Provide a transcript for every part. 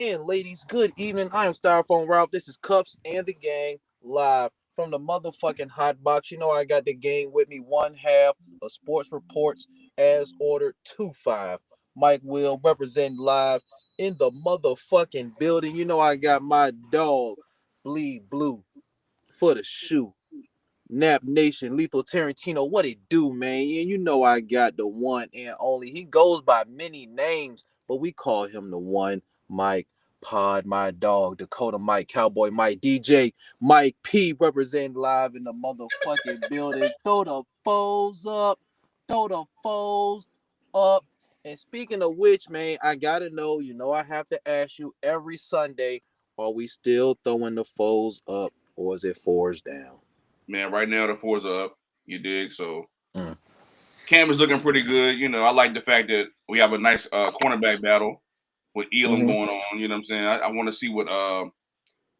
And ladies, good evening. I am Styrofoam Ralph. This is Cups and the Gang live from the motherfucking hot box. You know I got the gang with me. One half of Sports Reports as ordered 2-5. Mike Will representing live in the motherfucking building. You know I got my dog Bleed Blue for the shoe. Nap Nation, Lethal Tarantino, what it do, man? And you know I got the one and only. He goes by many names, but we call him the one, Mike Pod, my dog, Dakota Mike, Cowboy Mike, DJ Mike P, representing live in the motherfucking building. Throw the foes up, throw the foes up. And speaking of which, man, I gotta know, I have to ask you every Sunday, are we still throwing the foes up or is it fours down? Man, right now the fours are up. You dig? So Mm. Cam is looking pretty good. I like the fact that we have a nice cornerback battle with Elam Mhm. going on. You know what I'm saying? I want to see what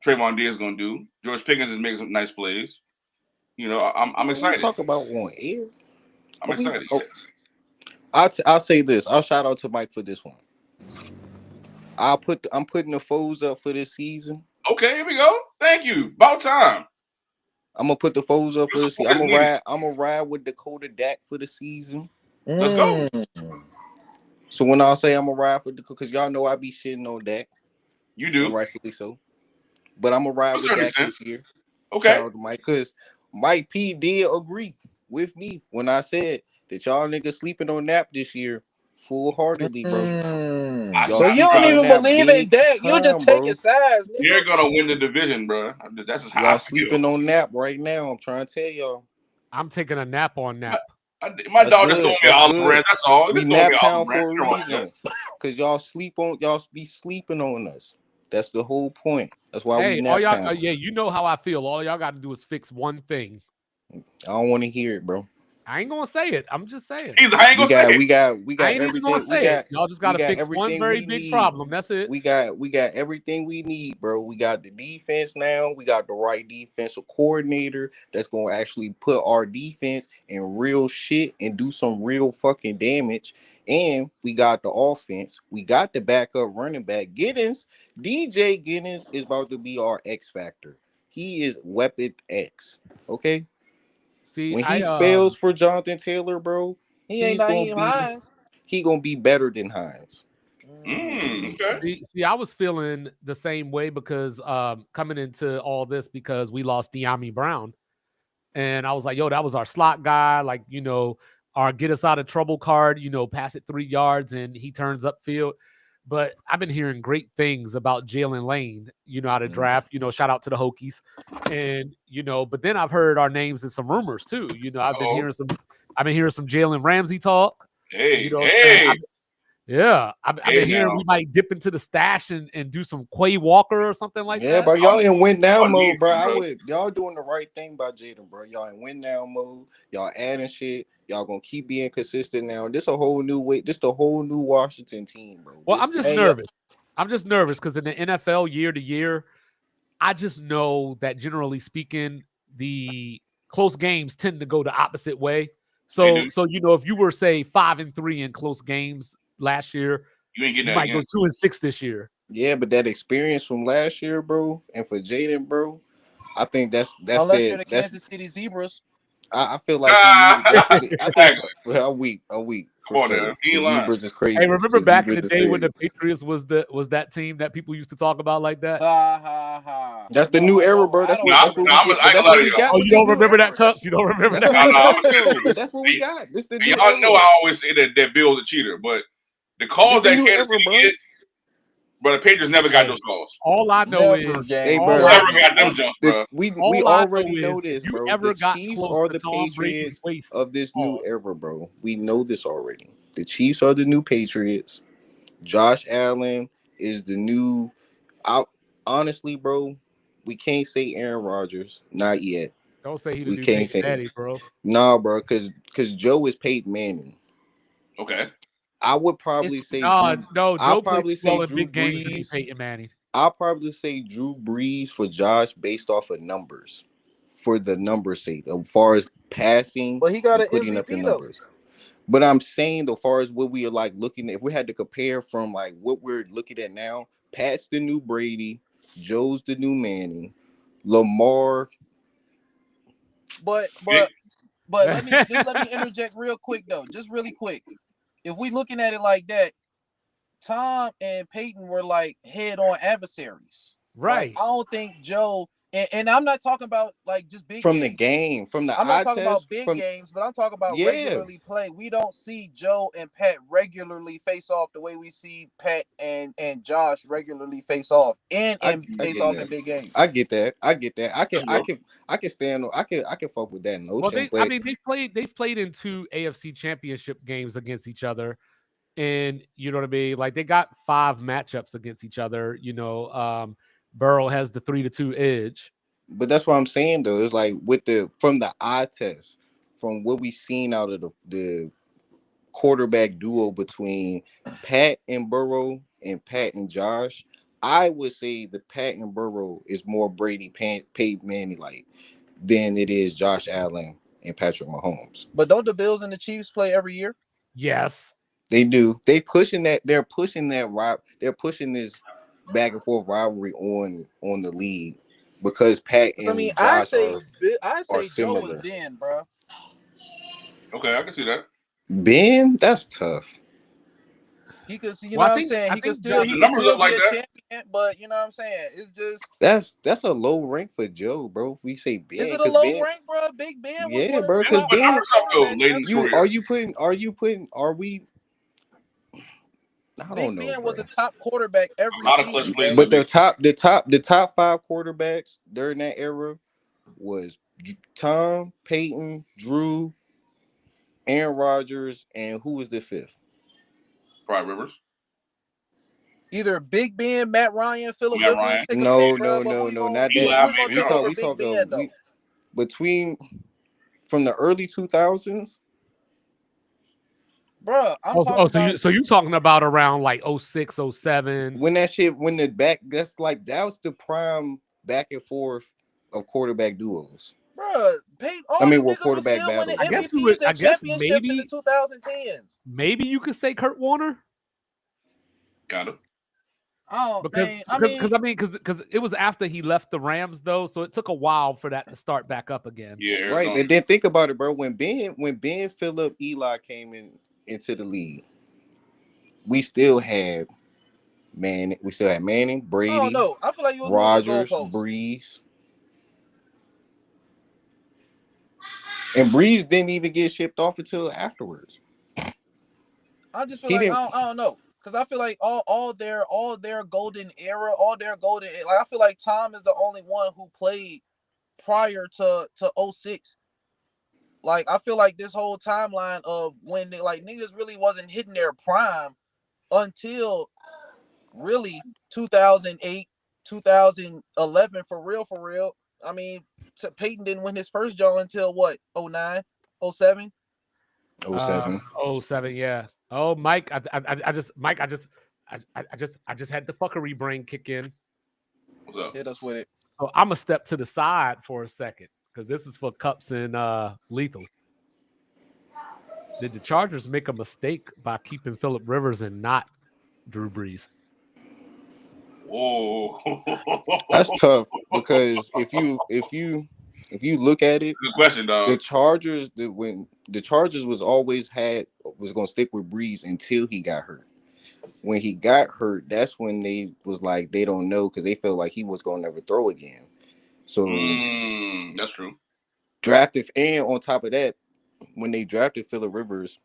Trayvon Diggs is going to do. George Pickens is making some nice plays. I'm We excited. talk about on air. I'm excited. Oh, I'll say this. I'll shout out to Mike for this one. I'm putting the foes up for this season. Okay, here we go. Thank you. About time. I'm gonna put the foes up for Your the season. support is needed. I'm gonna ride with Dakota Dak for the season. Let's go. So when I say I'm gonna ride for Dakota, because y'all know I be shitting on Dak, You and do. rightfully so. But I'm gonna ride To a with certain Dak extent. this year. Okay. Shout out to Mike, because Mike P did agree with me when I said that y'all niggas sleeping on Nap this year, full heartedly, bro. Y'all So you don't sleeping on even Nap believe in big Dak. You're just time, taking bro. sides, nigga. You're going to win the division, bro. That's just how I Y'all feel. sleeping on Nap right now. I'm trying to tell y'all. I'm taking a nap on Nap. My That's dog just throwing good. me an That's olive good. branch. That's all. We Just throwing me Nap an Town olive branch. for a Come on, man. reason. Cause y'all be sleeping on us. That's the whole point. That's why we Hey, all Nap y'all, Town. yeah, you know how I feel. All y'all got to do is fix one thing. I don't want to hear it, bro. I ain't gonna say it. I'm just saying. I ain't We gonna say got it. we I got ain't even gonna everything. say it. Y'all just got We to got fix one everything very we big need. problem. That's it. We got everything we need, bro. We got the defense now. We got the right defensive coordinator that's gonna actually put our defense in real shit and do some real fucking damage. And we got the offense. We got the backup running back. Giddens, DJ Giddens is about to be our X factor. He is weapon X. Okay. See, When I he spells for Jonathan Taylor, bro, He ain't he's gonna Naheem be Hines. he gonna be better than Hines. Okay. see, I was feeling the same way because coming into all this because we lost De'Ami Brown, and I was like, yo, that was our slot guy, like our get us out of trouble card, pass it 3 yards and he turns upfield. But I've been hearing great things about Jalen Lane, out of draft, shout out to the Hokies. And, but then I've heard our names and some rumors too. I've been hearing some Jalen Ramsey talk. Hey, What I'm saying? hey. I've been hearing we might dip into the stash and do some Quay Walker or something like Yeah, that. bro, y'all in win now y'all need mode, bro. to, bro. Y'all doing the right thing by Jaden, bro. Y'all in win now mode. Y'all adding shit. Y'all gonna keep being consistent now. This a whole new way. This the whole new Washington team, bro. Well, I'm just Hey, yo, nervous. I'm just nervous because in the NFL year to year, I just know that generally speaking, the close games tend to go the opposite way. They So, do. if you were say 5-3 in close games last year, You ain't getting you that might go again. 2-6 this year. Yeah, but that experience from last year, bro, and for Jaden, bro, I think unless you're the Kansas City Zebras. I feel like he need that's I think Exactly. for a week for Come on now. sure. He The ain't lying. Zebras is Hey, crazy. remember The back in Zebras the is day when crazy. the Patriots was that team that people used to talk about like that? Ha ha ha. That's the No, new I era, don't. bro. I That's don't what Nah, that's remember what nah, we that. get. I But ain't that's gonna lie what to we y'all. got Oh, with you this don't new remember that era. cup? You don't remember That's that? what we Nah, I'm got serious. though. That's what we got. This the And new y'all know era. I always say that Bill's a cheater, but the This calls the that new Kansas era, City bro. get, but the Patriots never got Hey, those calls. all I know Never, is Hey, gang. all bro. I Never know. got them jumps, bro. We All I know already know is if this, you bro. The ever got Chiefs close are to the Tom Brady's Patriots waist, of this new pause. era, bro. We know this already. The Chiefs are the new Patriots. Josh Allen is the new. I honestly, bro, we can't say Aaron Rodgers, not yet. Don't say he the We new can't Peyton say Manning, bro. nah, bro, because Joe is Peyton Manning. Okay. I would probably It's say No, Drew. no, I'll Joe played probably say small in Drew big games to be Brees. Peyton Manning. I'll probably say Drew Brees for Josh based off of numbers, for the numbers sake, as far as passing but he got and an putting up the MVP though. numbers. But I'm saying, though, far as what we are like looking at, if we had to compare from like what we're looking at now Pat's the new Brady. Joe's the new Manning. Lamar. But let me interject real quick though, just really quick. If we looking at it like that, Tom and Peyton were like head-on adversaries. Right. Like, I don't think Joe and I'm not talking about like just big From games. the game, from the I'm not eye talking test, about big from games, but I'm talking about yeah. regularly play. We don't see Joe and Pat regularly face off the way we see Pat and Josh regularly face off and I face get off that. in big games. I get that. I get that. I That's real. can stand. I can fuck with that Well, notion. But they've played in 2 AFC championship games against each other. And you know what I mean? Like they got 5 matchups against each other. You know, Burrow has the 3-2 edge. but that's what I'm saying though. It's like with from the eye test, from what we seen out of the quarterback duo between Pat and Burrow and Pat and Josh, I would say the Pat and Burrow is more Brady Peyton Manning like than it is Josh Allen and Patrick Mahomes. But don't the Bills and the Chiefs play every year? Yes. They do. They're pushing that they're pushing this back and forth rivalry on the league because Pat I mean, and Josh are Joe similar. was Ben, bro. Okay, I can see that. Ben, that's tough. He could see, Well, what I'm saying. He could still The numbers look be like a that. champion, but you know what I'm saying. It's just That's a low rank for Joe, bro. We say Ben is it a because low Ben, rank, bro? Big Ben was yeah, one of bro. the Ben Because top put Ben, numbers up though quarterbacks late in his ever. career. are we? I don't Big know, Ben bro. was a top quarterback every A lot of clutch season. plays. But the top 5 quarterbacks during that era was Tom, Peyton, Drew, Aaron Rodgers, and who was the 5th? Probably Rivers. Either Big Ben, Matt Ryan, Phillip Matt Rivers. Ryan. Take a No, pick, bro. But no, not Eli that. who's gonna take over Big Ben though? Between from the early 2000s. Bro, I'm talking about. So you talking about around like 06, 07. When that was the prime back and forth of quarterback duos. Bro, Peyton, all I mean, them well, niggas was quarterback still winning battles. MVPs and championships in maybe the 2010s. maybe you could say Kurt Warner. Got it. Oh Because it was after he left the Rams though, so it took a while for that to start back up again. Yeah, Right. And then think about it, bro. When Ben, Phillip, Eli came into the league, we still had Manning, Brady. Oh no, I feel like you were Rodgers, moving the goalposts. Breeze. And Breeze didn't even get shipped off until afterwards. I just feel like I don't know. Because I feel like all their golden era, like I feel like Tom is the only one who played prior to 06. Like I feel like this whole timeline of when they, like niggas really wasn't hitting their prime until really 2008, 2011 for real. I mean, Peyton didn't win his first job until what? 09, 07? 07. 07, yeah. Oh, Mike, I just had the fuckery brain kick in. What's up? Hit us with it. So I'm gonna step to the side for a second because this is for Cups and Lethal. Did the Chargers make a mistake by keeping Phillip Rivers and not Drew Brees? Whoa, that's tough because if you look at it, good question, dog. the Chargers was always was gonna stick with Breeze until he got hurt. When he got hurt, that's when they was like they don't know because they felt like he was gonna never throw again. So that's true. Drafted, and on top of that, when they drafted Phillip Rivers,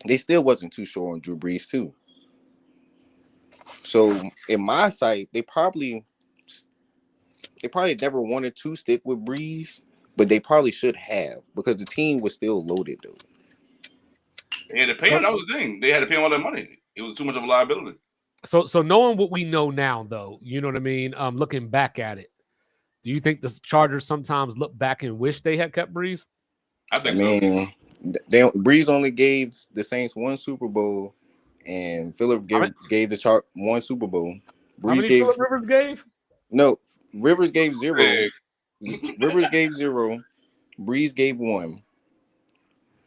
they still wasn't too sure on Drew Brees too. So in my sight, they probably never wanted to stick with Brees, but they probably should have because the team was still loaded though. They had to pay him. That was the thing. They had to pay him all that money. It was too much of a liability. So knowing what we know now, though, you know what I mean? Looking back at it, do you think the Chargers sometimes look back and wish they had kept Brees? I think so. Brees only gave the Saints 1 Super Bowl, and Phillip gave the one Super Bowl. How many Phillip Rivers gave? No, Rivers gave 0. Rivers gave 0. Brees gave 1.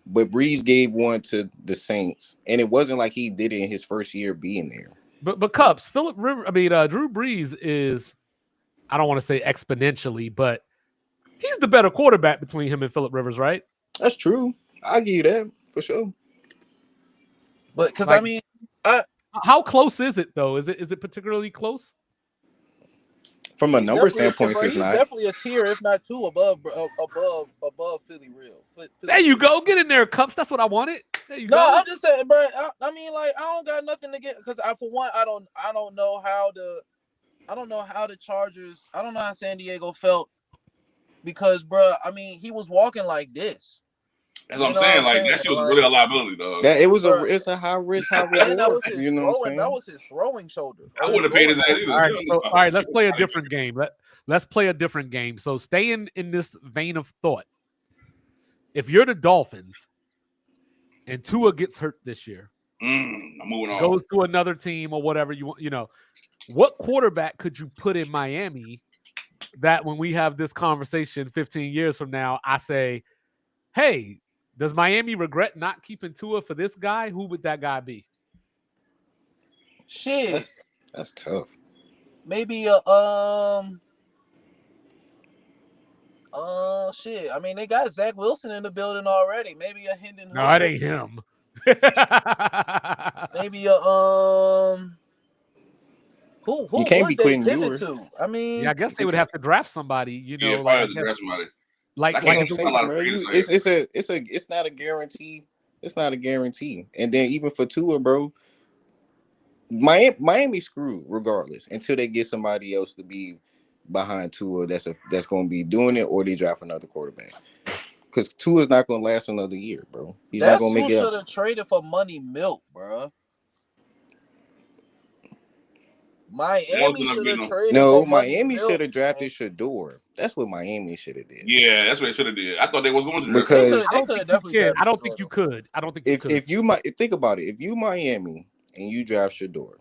But Brees gave 1 to the Saints, and it wasn't like he did it in his first year being there. But Cups, Drew Brees is, I don't want to say exponentially, but he's the better quarterback between him and Phillip Rivers, right? That's true. I give you that for sure. But because Like, I mean, how close is it though? Is it particularly close? From a he's number definitely standpoint, it's he's not. definitely a tier, if not two, above Philly real. There you go. Get in there, Cups. That's what I wanted. There you No, go. I'm just saying, bro. I mean, like, I don't got nothing to get because for one, I don't know how the Chargers. I don't know how San Diego felt because, bro. I mean, he was walking like this. That's what I'm saying. Like that shit was really a liability, dog. That it's a high risk, high reward. And that was his you know what I'm saying? That was his throwing shoulder. I wouldn't have paid his ass either. All right, let's play a different game. Let's play a different game. So staying in this vein of thought, if you're the Dolphins and Tua gets hurt this year, I'm moving on. Goes to another team or whatever you want, what quarterback could you put in Miami that when we have this conversation 15 years from now, I say, hey, does Miami regret not keeping Tua for this guy? Who would that guy be? Shit. That's tough. Maybe shit. I mean, they got Zach Wilson in the building already. Maybe a Hendon Hooker. No, it ain't him. Maybe a who you can't be Quentin pivot Ewers. to? I mean, yeah, I guess they would have to draft somebody. Yeah, probably have to draft somebody. It's not a guarantee. It's not a guarantee. And then even for Tua, bro, Miami screwed regardless until they get somebody else to be behind Tua that's going to be doing it, or they draft another quarterback. Because Tua's not going to last another year, bro. He's not going to make it. Should have traded for Money Milk, bro. Miami should have traded. No, Miami should have drafted Shador. That's what Miami should have did. Yeah, that's what they should have did. I thought they was going to because I don't think you could. If you might think about it, if you Miami and you draft Shador,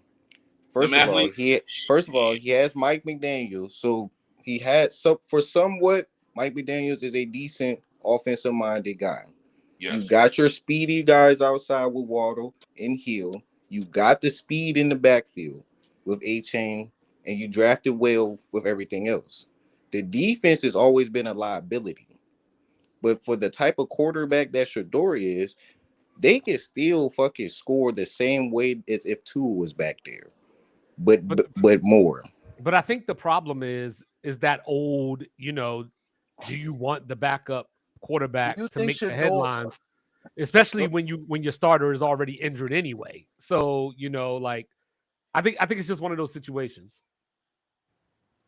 first of all, he has Mike McDaniel, so he had Mike McDaniels is a decent offensive minded guy. Yes. You got your speedy guys outside with Waddle and Hill. You got the speed in the backfield with A-Chain, and you drafted well with everything else. The defense has always been a liability. But for the type of quarterback that Shador is, they can still fucking score the same way as if Tua was back there. But more. But I think the problem is that old, do you want the backup quarterback to make the headlines? Especially when your starter is already injured anyway. So, I think it's just one of those situations.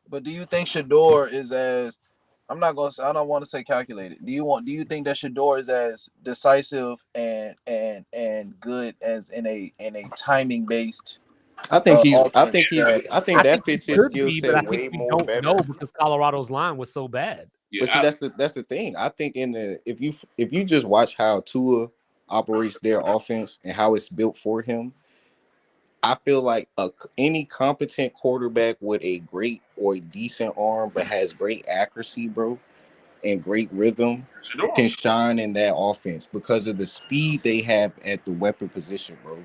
But do you think Shador is as I don't want to say calculated. Do you think that Shador is as decisive and good as in a timing based? I think that fits his skill set way more better. No, because Colorado's line was so bad. Yeah, but see, that's the thing. I think if you just watch how Tua operates their offense and how it's built for him, I feel like any competent quarterback with a great or a decent arm but has great accuracy, bro, and great rhythm can shine in that offense because of the speed they have at the weapon position, bro.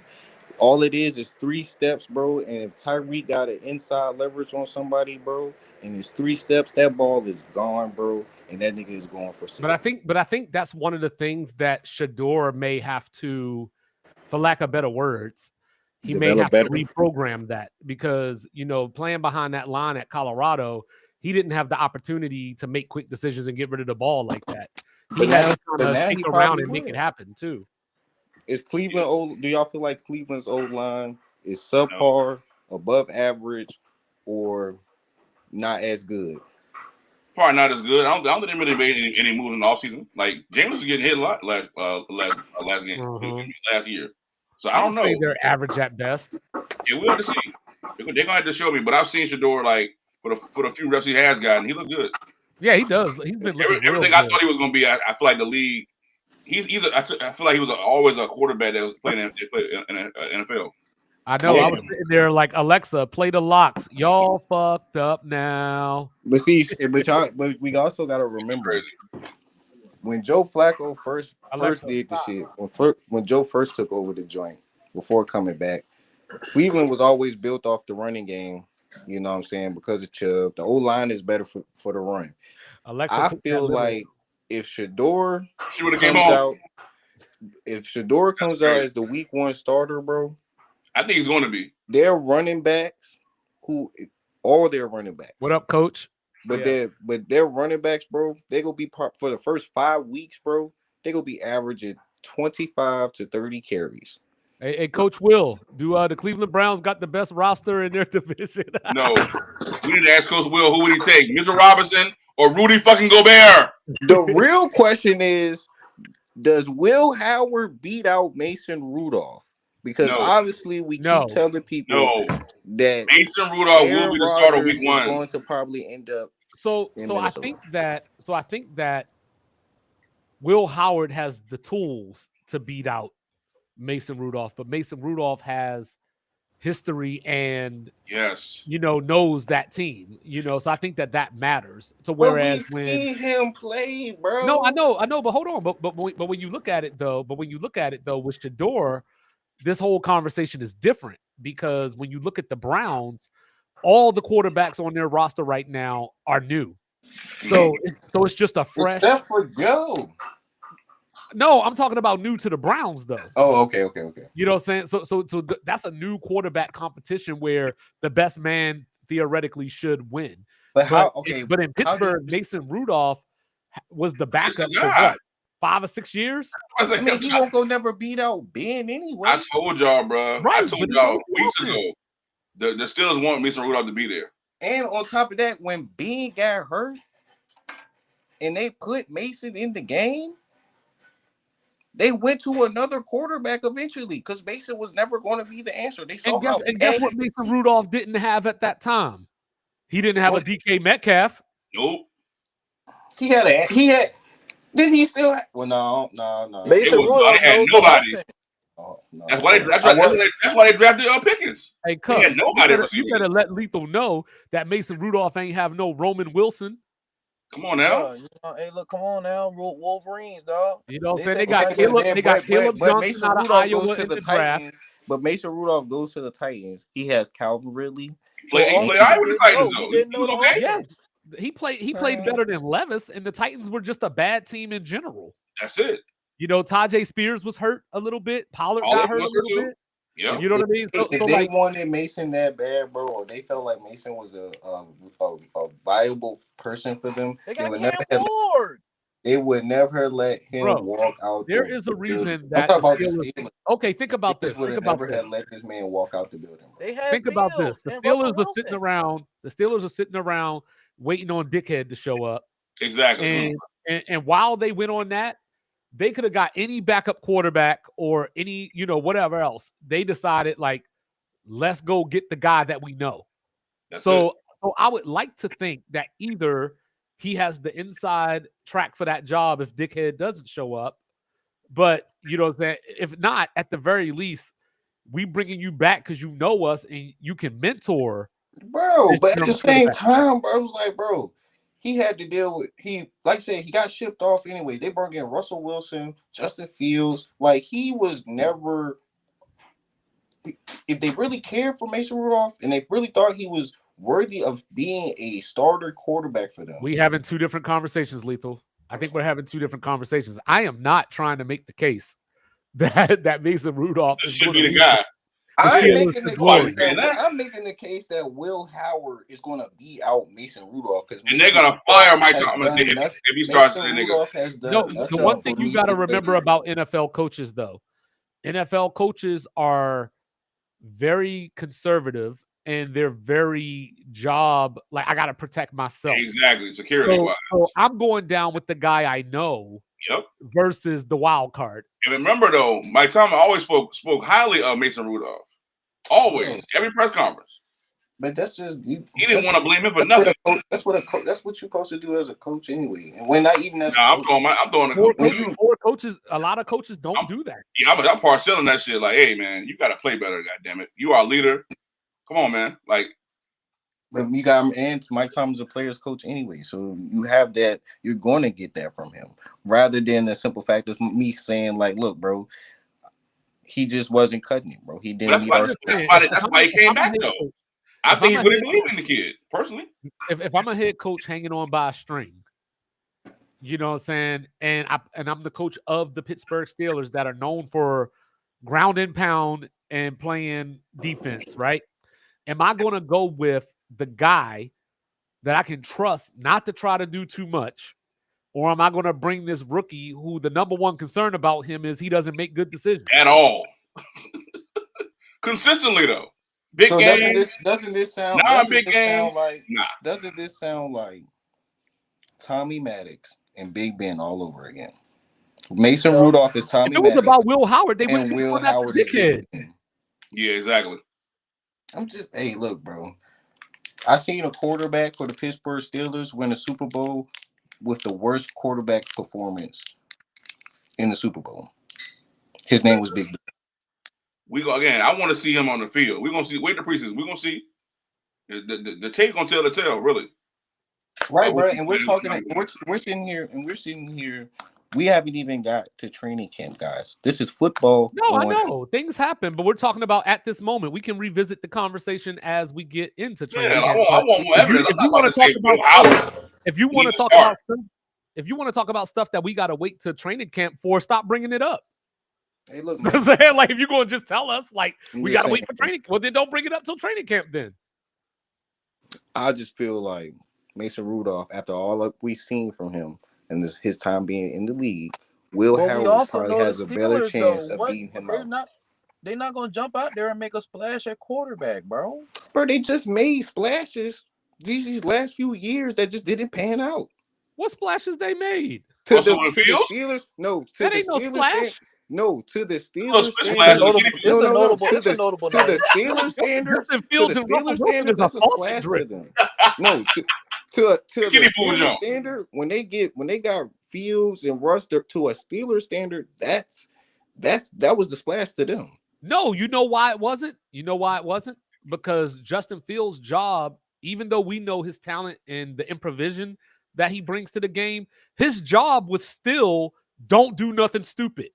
All it is 3 steps, bro. And if Tyreek got an inside leverage on somebody, bro, and it's 3 steps, that ball is gone, bro. And that nigga is going for 6. But I think that's one of the things that Shador may have to, for lack of better words, he may have to reprogram that because, playing behind that line at Colorado, he didn't have the opportunity to make quick decisions and get rid of the ball like that. He had to stick around and make it happen too. Is Cleveland old? Do y'all feel like Cleveland's old line is subpar, above average, or not as good? Probably not as good. I don't think they really made any moves in the offseason. Like James was getting hit a lot last game, last year. So I don't know. Say they're average at best. Yeah, we'll have to see. They're gonna have to show me. But I've seen Shador for the few reps he has gotten, he looked good. Yeah, he does. He's been looking everything I thought he was gonna be. I feel like the league. I feel like he was always a quarterback that was playing in NFL. I know. I was sitting there like, Alexa, play the locks. Y'all fucked up now. But but we also got to remember when Joe Flacco first did the shit. When Joe first took over the joint before coming back, Cleveland was always built off the running game. You know what I'm saying? Because of Chubb, the O line is better for the run. Alexa I took that feel literal. like if Shador She would have came comes home. out, if Shador comes out as the week 1 starter, bro, I think he's going to be. their running backs, all their running backs. What up, coach? But Yeah. their running backs, bro, they gonna be part for the first 5 weeks, bro. They gonna be averaging 25 to 30 carries. Hey, Coach Will, do the Cleveland Browns got the best roster in their division? No. We need to ask Coach Will, who would he take? Mitchell Robinson or Rudy fucking Gobert? The real question is, does Will Howard beat out Mason Rudolph? Because No. obviously we No. keep telling people No. that Mason Rudolph will Aaron be the starter Rodgers week 1. is going to probably end up. So I think that Will Howard has the tools to beat out Mason Rudolph, but Mason Rudolph has history and Yes, knows that team. So I think that matters. So whereas but we seen him play, bro. No, I know, but hold on. But when you look at it though, with Shador, this whole conversation is different because when you look at the Browns, all the quarterbacks on their roster right now are new. So it's just a fresh. Except for Joe. No, I'm talking about new to the Browns though. Oh, okay. You know what I'm saying? So that's a new quarterback competition where the best man theoretically should win. But But in Pittsburgh, Mason Rudolph was the backup for God. what, 5 or 6 years? I mean, he won't go never beat out Ben anyway. I told y'all, bro. Right, I told but y'all he weeks wasn't. ago. The Steelers want Mason Rudolph to be there. And on top of that, when Ben got hurt and they put Mason in the game, they went to another quarterback eventually because Mason was never going to be the answer. They saw And guess what Mason Rudolph didn't have at that time? He didn't have a DK Metcalf. Nope. He had. Didn't he still have? Well, no. Mason Rudolph had knows nobody. the offense. Oh, no. That's why they drafted Pickens. Hey, Cubs, had nobody you better let Lethal know that Mason Rudolph ain't have no Roman Wilson. Come on now. Hey, look, come on now, Wolverines, dog. You know what I'm saying? They got Caleb Johnson Mason out of Rudolph Iowa goes to in the the draft. Titans. But Mason Rudolph goes to the Titans. He has Calvin Ridley. He played Iowa with the Titans though. He didn't know the okay. Yeah, he played better than Levis, and the Titans were just a bad team in general. That's it. Tajay Spears was hurt a little bit. Pollard got hurt a little bit. Yeah. You know what I mean? If they wanted Mason that bad, bro, or they felt like Mason was a viable person for them, they got Cam Ward. They would never let him walk out. There is a reason that the Steelers. Okay, think about this. Think about this. Had let this man walk out the building. Think about this. The Steelers are sitting around. The Steelers are sitting around waiting on Dickhead to show up. Exactly. And while they went on that, they could have got any backup quarterback or any, whatever else. They decided, like, let's go get the guy that we know. So I would like to think that either he has the inside track for that job if Dickhead doesn't show up. But, you know what I'm saying? If not, at the very least, we bringing you back because you know us and you can mentor. Bro, but at the same time, bro, I was like, bro, he had to deal with, like I said, he got shipped off anyway. They brought in Russell Wilson, Justin Fields. Like, he was never, if they really cared for Mason Rudolph and they really thought he was worthy of being a starter quarterback for them. We having two different conversations, Lethal. I think we're having two different conversations. I am not trying to make the case that Mason Rudolph should be the guy. I'm making the case that Will Howard is going to beat out Mason Rudolph. And they're going to fire Mike Tomlin if he starts with the nigga. No, the one thing you got to remember about NFL coaches, though, NFL coaches are very conservative and they're very like, I got to protect myself. Exactly, security-wise. So I'm going down with the guy I know. Yep. Versus the wild card. And remember, though, Mike Tomlin always spoke highly of Mason Rudolph. Always, every press conference. But that's just he didn't want to blame him for nothing. That's what you're supposed to do as a coach anyway. And when not even as I'm throwing the coaches. A lot of coaches don't do that. Yeah, I'm parceling that shit. Like, hey, man, you got to play better. Goddammit, you are a leader. Come on, man. Like. But you got him, and Mike Tomlin's a player's coach anyway, so you have that. You're going to get that from him, rather than the simple fact of me saying, like, "Look, bro, he just wasn't cutting it, bro. He didn't That's meet why, our that's why he came back though. I think he really believed in the kid, personally. If I'm a head coach hanging on by a string, you know what I'm saying, and I'm the coach of the Pittsburgh Steelers that are known for ground and pound and playing defense, right? Am I going to go with the guy that I can trust not to try to do too much? Or am I going to bring this rookie who the number one concern about him is he doesn't make good decisions? At all. Consistently, though. Big so game. Doesn't this sound like Tommy Maddox and Big Ben all over again? Mason Rudolph is Tommy Maddox. If it was about Will Howard, they and wouldn't Will be Howard is Big Ben. Yeah, exactly. Hey, look, bro. I seen a quarterback for the Pittsburgh Steelers win a Super Bowl with the worst quarterback performance in the Super Bowl. His name was Big Ben. I want to see him on the field. We're gonna see. Wait the preseason. We're gonna see. The tape gonna tell the tale, really. Right, bro. And we're sitting here. We haven't even got to training camp, guys. This is football. No, I know things happen, but we're talking about at this moment. We can revisit the conversation as we get into training camp. I want more evidence. If you want to talk about stuff that we got to wait to training camp for, stop bringing it up. Hey, look, man. Like if you're going to just tell us, like we got to wait for training. Well, then don't bring it up till training camp. Then I just feel like Mason Rudolph, after all we've seen from him and his time being in the league, Will Howard probably has a better chance of beating him out. They're not going to jump out there and make a splash at quarterback, bro. Bro, they just made splashes these last few years that just didn't pan out. What splashes they made? To the Steelers? No, that ain't no splash. No, to the Steelers. It's a notable. To the Steelers standard. Fields and Russell Wilson is a splash to them. No, to the Steelers standard. When they got Fields and Russ to a Steelers standard, that was the splash to them. No, you know why it wasn't? Because Justin Fields' job, even though we know his talent and the improvisation that he brings to the game, his job was still don't do nothing stupid.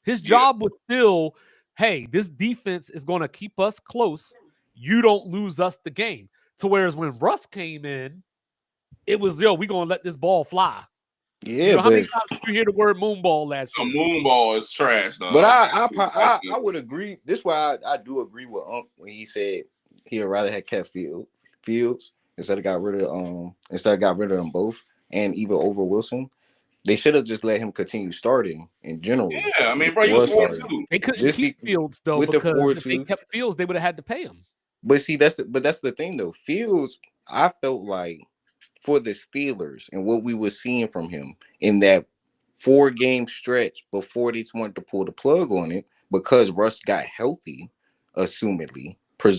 His job was still, hey, this defense is going to keep us close. You don't lose us the game. To whereas when Russ came in, it was, we're going to let this ball fly. Yeah, how many times did you hear the word moonball last year? The moonball is trash, though. But I would agree. This is why I do agree with when he said he'd rather have kept Fields instead of got rid of them both and even over Wilson. They should have just let him continue starting in general. Yeah, I mean, bro, you was 4-2. They couldn't keep Fields though because if they kept Fields, they would have had to pay him. But see, that's the thing though. Fields, I felt like for the Steelers and what we were seeing from him in that 4-game stretch before they wanted to pull the plug on it because Russ got healthy, presumably. I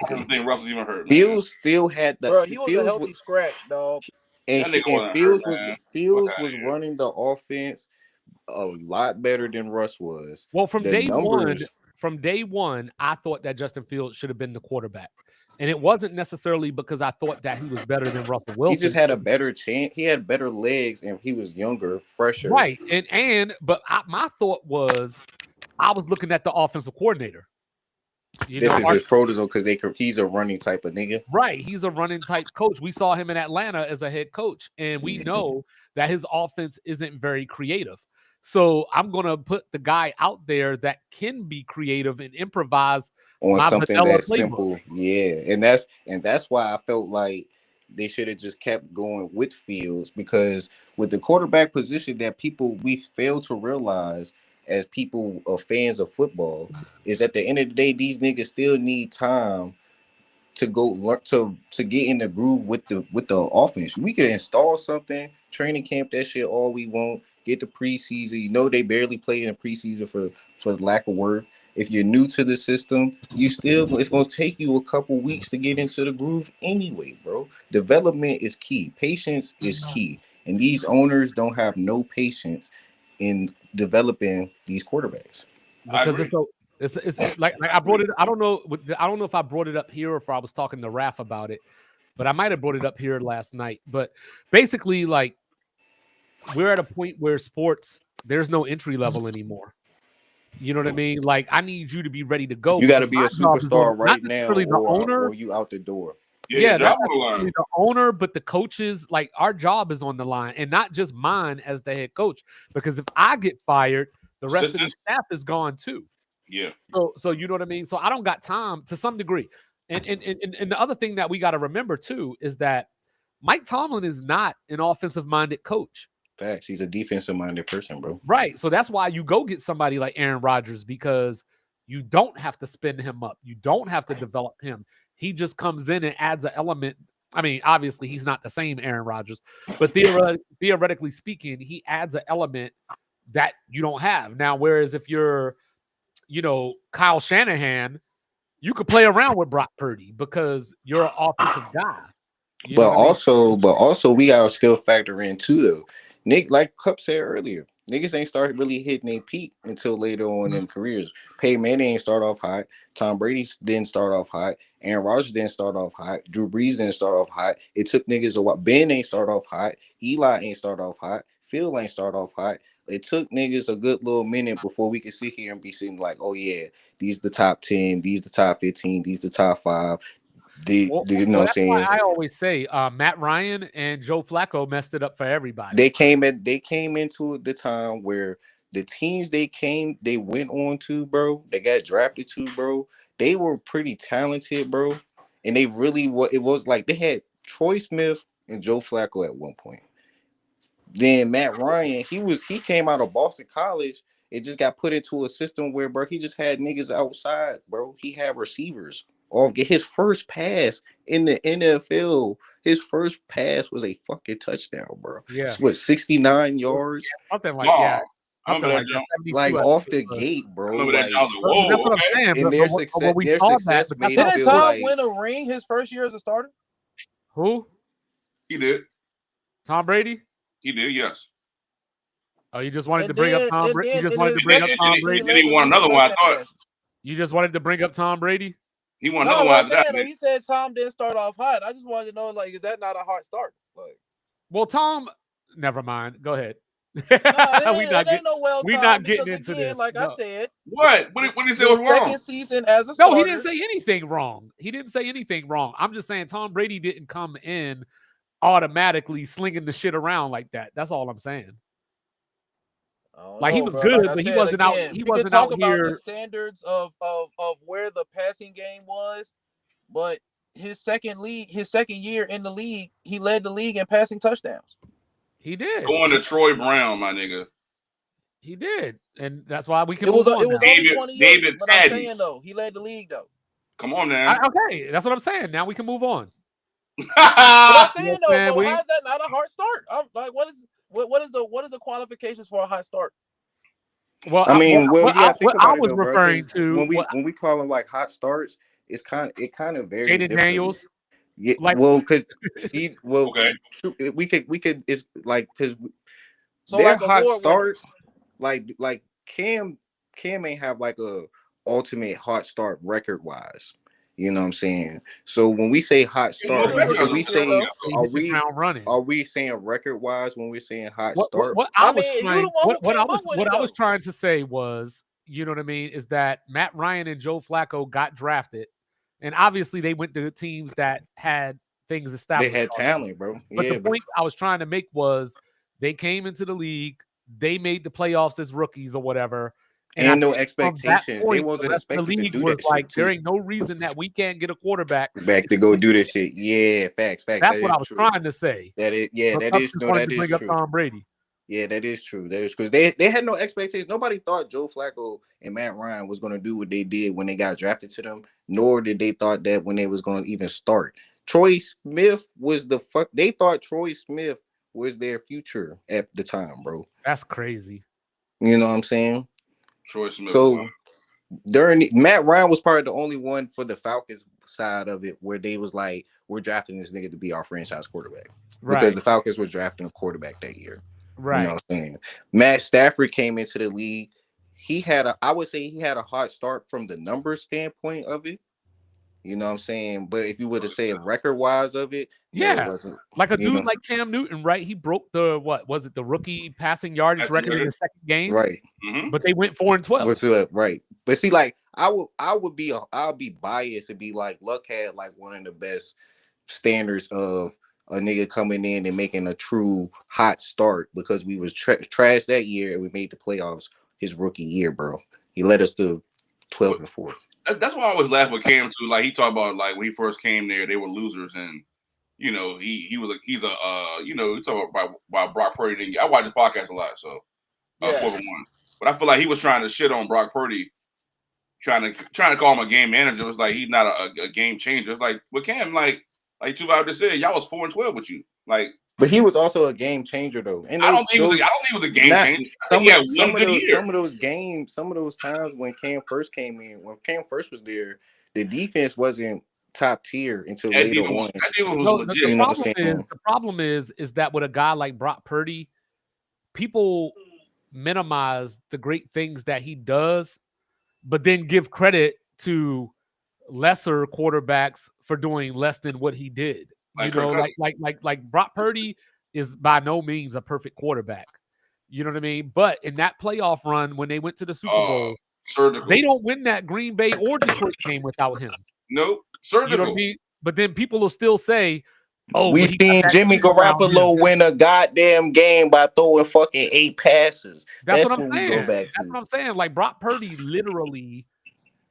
don't think Russ was even hurt. Fields still had the. Bro, he was a healthy scratch, dog. And Fields was running the offense a lot better than Russ was. Well, from day one, I thought that Justin Fields should have been the quarterback. And it wasn't necessarily because I thought that he was better than Russell Wilson. He just had a better chance. He had better legs and he was younger, fresher. Right. But my thought was I was looking at the offensive coordinator. This is his protocol because he's a running type of nigga. Right. He's a running type coach. We saw him in Atlanta as a head coach, and we know that his offense isn't very creative. So I'm going to put the guy out there that can be creative and improvise on something that's simple. Yeah. And that's why I felt like they should have just kept going with Fields, because with the quarterback position that we fail to realize as people or fans of football is at the end of the day, these niggas still need time to go learn to get in the groove with the offense. We can install something, training camp, that shit all we want, get the preseason. They barely play in the preseason for lack of work. If you're new to the system, it's gonna take you a couple weeks to get into the groove anyway, bro. Development is key. Patience is key. And these owners don't have no patience in developing these quarterbacks. Because it's like I brought it. I don't know if I brought it up here or if I was talking to Raph about it, but I might have brought it up here last night. But basically, like, we're at a point where sports, there's no entry level anymore. You know what I mean? Like, I need you to be ready to go. You got to because be a my job is superstar on, right not now, necessarily the owner. or you out the door. Yeah, Yeah, job not on the necessarily line. the owner, but the coaches. Like, our job is on the line, and not just mine as the head coach. Because if I get fired, the rest of the Assistant? staff is gone too. Yeah. So you know what I mean? So I don't got time to some degree. And the other thing that we got to remember too is that Mike Tomlin is not an offensive minded coach. Facts. He's a defensive minded person, bro. Right. So that's why you go get somebody like Aaron Rodgers, because you don't have to spin him up. You don't have to develop him. He just comes in and adds an element. I mean, obviously he's not the same Aaron Rodgers, but theoretically speaking, he adds an element that you don't have. Now, whereas if you're, Kyle Shanahan, you could play around with Brock Purdy because you're an offensive guy. You know But what I mean? also, we gotta still factor in too, though. Nick, like Cup said earlier, niggas ain't started really hitting their peak until later on in their careers. Peyton Manning ain't start off hot. Tom Brady didn't start off hot. Aaron Rodgers didn't start off hot. Drew Brees didn't start off hot. It took niggas a while. Ben ain't start off hot. Eli ain't start off hot. Phil ain't start off hot. It took niggas a good little minute before we could sit here and be sitting like, oh yeah, these the top 10, these the top 15, these the top 5. You know what I'm that's saying? why I always say Matt Ryan and Joe Flacco messed it up for everybody. They came into the time where the teams they went on to, bro, they got drafted to, bro. They were pretty talented, bro. And they really it was like they had Troy Smith and Joe Flacco at one point. Then Matt Ryan, he came out of Boston College. It just got put into a system where, bro, he just had niggas outside, bro. He had receivers. Or get his first pass in the NFL. His first pass was a fucking touchdown, bro. Yeah. It's what, 69 yards? Something like Wow. yeah. I remember that, Jones. Like off the gate, bro. I remember that. Like, I was like, whoa, that's what okay. I'm saying. and their But we saw that, but made it Didn't feel Tom like win a ring his first year as a starter? Who? He did. Tom Brady? He did, yes. Oh, you just wanted And to bring up then- Tom and Brady? then You just in wanted his to bring up second Tom season, Brady? Then he won another one, I thought. You just wanted to bring up Tom Brady? He won No, another what one I'm after that. saying, though, he said Tom didn't start off hot. I just wanted to know, like, is that not a hard start? Like, Well, Tom, never mind. Go ahead. no, we it ain't no well we time not getting because into again, this. like No. I said, What? What did he say his was wrong? second season as a No, starter. he didn't say anything wrong. He didn't say anything wrong. I'm just saying Tom Brady didn't come in automatically slinging the shit around like that. That's all I'm saying. Like, he was bro. good, Like I but he said, wasn't out. again, He we could wasn't talk out about here. the standards of where the passing game was, but his second year in the league, he led the league in passing touchdowns. He did. Going to Troy Brown, my nigga. He did, and that's why we can. It was move on only David- 28. David but I'm Taddy. saying though, he led the league though. Come on now. Okay, that's what I'm saying. Now we can move on. But I'm saying Yes, though, man, but how is that not a hard start? I'm like, what is the qualifications for a hot start? Well, I mean, what I was referring to when we call them like hot starts, it kind of varies. Jaden Daniels. Yeah, like- well, because Okay. we could it's like because So their like hot award start, like Cam ain't have like a ultimate hot start record wise. You know what I'm saying? So when we say hot start, Well, are we saying running? are we saying record wise when we're saying hot What start? I I was mean, you trying, the one who what I came was up with what it, I was though. trying to say was, you know what I mean, is that Matt Ryan and Joe Flacco got drafted, and obviously they went to teams that had things They established. had already. talent, bro. But Yeah, the point I was trying to make was they came into the league, they made the playoffs as rookies or whatever. and I no think from that expectations. They point, wasn't the rest of the expected to league do was that like, shit there too. ain't no reason that we can't get a quarterback. Back to go do this shit. Yeah, facts. That's That what is I was true. trying to say. That is, yeah, But that Cup is just no, wanted that to is bring up true. Tom Brady. Yeah, that is true. That is because they had no expectations. Nobody thought Joe Flacco and Matt Ryan was gonna do what they did when they got drafted to them, nor did they thought that when they was gonna even start. Troy Smith was the fuck. They thought Troy Smith was their future at the time, bro. That's crazy. You know what I'm saying? Troy Smith. So Matt Ryan was probably the only one for the Falcons side of it where they was like, we're drafting this nigga to be our franchise quarterback. Right. Because the Falcons were drafting a quarterback that year. Right. You know what I'm saying? Matt Stafford came into the league. I would say he had a hot start from the numbers standpoint of it. You know what I'm saying? But if you were to say record wise of it, no, it Yeah. wasn't. Like a You dude know, like Cam Newton, right? He broke the the rookie passing yardage Passing record in record. the second game, right? but they went 4-12. What's it, right? But see, like I would be biased and be like, Luck had like one of the best standards of a nigga coming in and making a true hot start because we was trash that year and we made the playoffs his rookie year, bro. He led us to 12-4. That's why I always laugh with Cam too. Like he talked about like when he first came there, they were losers, and you know he's a you know we talk about Brock Purdy. I watch his podcast a lot, so Yeah. 4-1. But I feel like he was trying to shit on Brock Purdy, trying to call him a game manager. It was like he's not a game changer. It's like with Cam, like Tupac just said, y'all was 4-12 with you. Like, But he was also a game changer though. And I don't think he was a game changer. I think he had one good year. Some of those times when Cam first came in, when Cam first was there, the defense wasn't top tier until later on. The problem is that with a guy like Brock Purdy, people minimize the great things that he does, but then give credit to lesser quarterbacks for doing less than what he did. Like Brock Purdy is by no means a perfect quarterback. You know what I mean? But in that playoff run, when they went to the Super Bowl, they don't win that Green Bay or Detroit game without him. Nope. Surgical. You know what I mean? But then people will still say, "Oh, we seen Jimmy Garoppolo win a goddamn game by throwing fucking 8 passes." That's what I'm saying. That's what I'm saying. Like Brock Purdy, literally,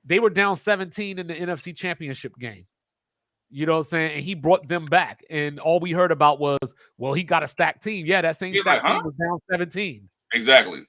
they were down 17 in the NFC Championship game. You know what I'm saying? And he brought them back. And all we heard about was, well, he got a stacked team. Yeah, that same stacked team was down 17. Exactly.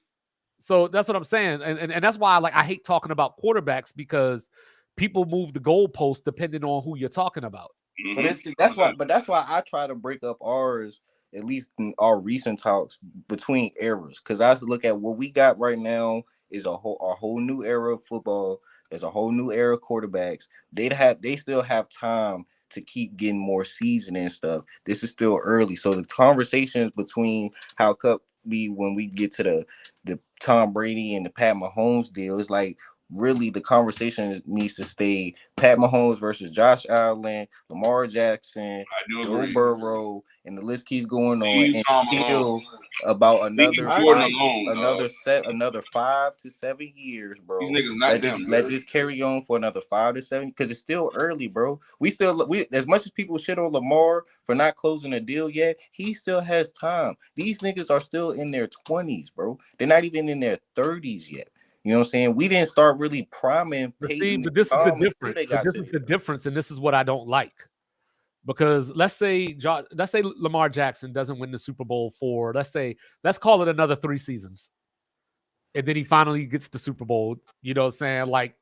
So that's what I'm saying. And that's why I hate talking about quarterbacks, because people move the goalpost depending on who you're talking about. But that's why I try to break up ours, at least in our recent talks, between eras. Because I look at what we got right now is a whole new era of football. There's a whole new era of quarterbacks. They still have time to keep getting more season and stuff. This is still early. So the conversations between how Cup be when we get to the Tom Brady and the Pat Mahomes deal is like, really the conversation needs to stay Pat Mahomes versus Josh Allen, Lamar Jackson, Joe Burrow, and the list keeps going on. And still about another 5 to 7 years, bro. Let this carry on for another 5 to 7, because it's still early, bro. We as much as people shit on Lamar for not closing a deal yet, he still has time. These niggas are still in their 20s, bro. They're not even in their 30s yet. You know what I'm saying? We didn't start really priming Peyton. But this is the difference. This is the difference, and this is what I don't like. Because let's say Lamar Jackson doesn't win the Super Bowl for, let's call it another 3 seasons. And then he finally gets the Super Bowl. You know what I'm saying? Like,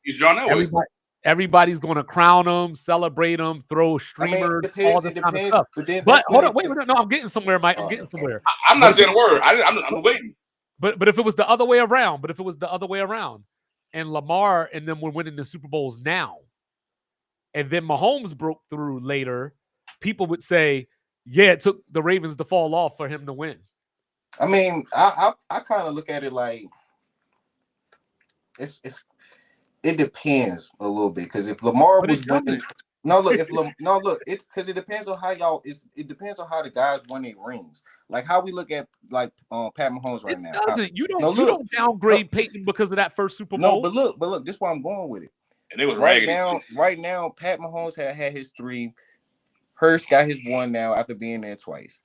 everybody's going to crown him, celebrate him, throw streamers, all this kind of stuff. But hold on, wait, no, I'm getting somewhere, Mike. I'm getting somewhere. I'm not saying a word. I'm waiting. But if it was the other way around, and Lamar and them were winning the Super Bowls now, and then Mahomes broke through later, people would say, yeah, it took the Ravens to fall off for him to win. I mean, I kind of look at it like it depends a little bit, because if Lamar was winning, it because it depends on how y'all. It depends on how the guys win their rings. Like how we look at Pat Mahomes right now. You don't downgrade Peyton because of that first Super Bowl. No, but look, this is why I'm going with it. And it was right now, Pat Mahomes had his 3. Hurst got his 1 now after being there twice.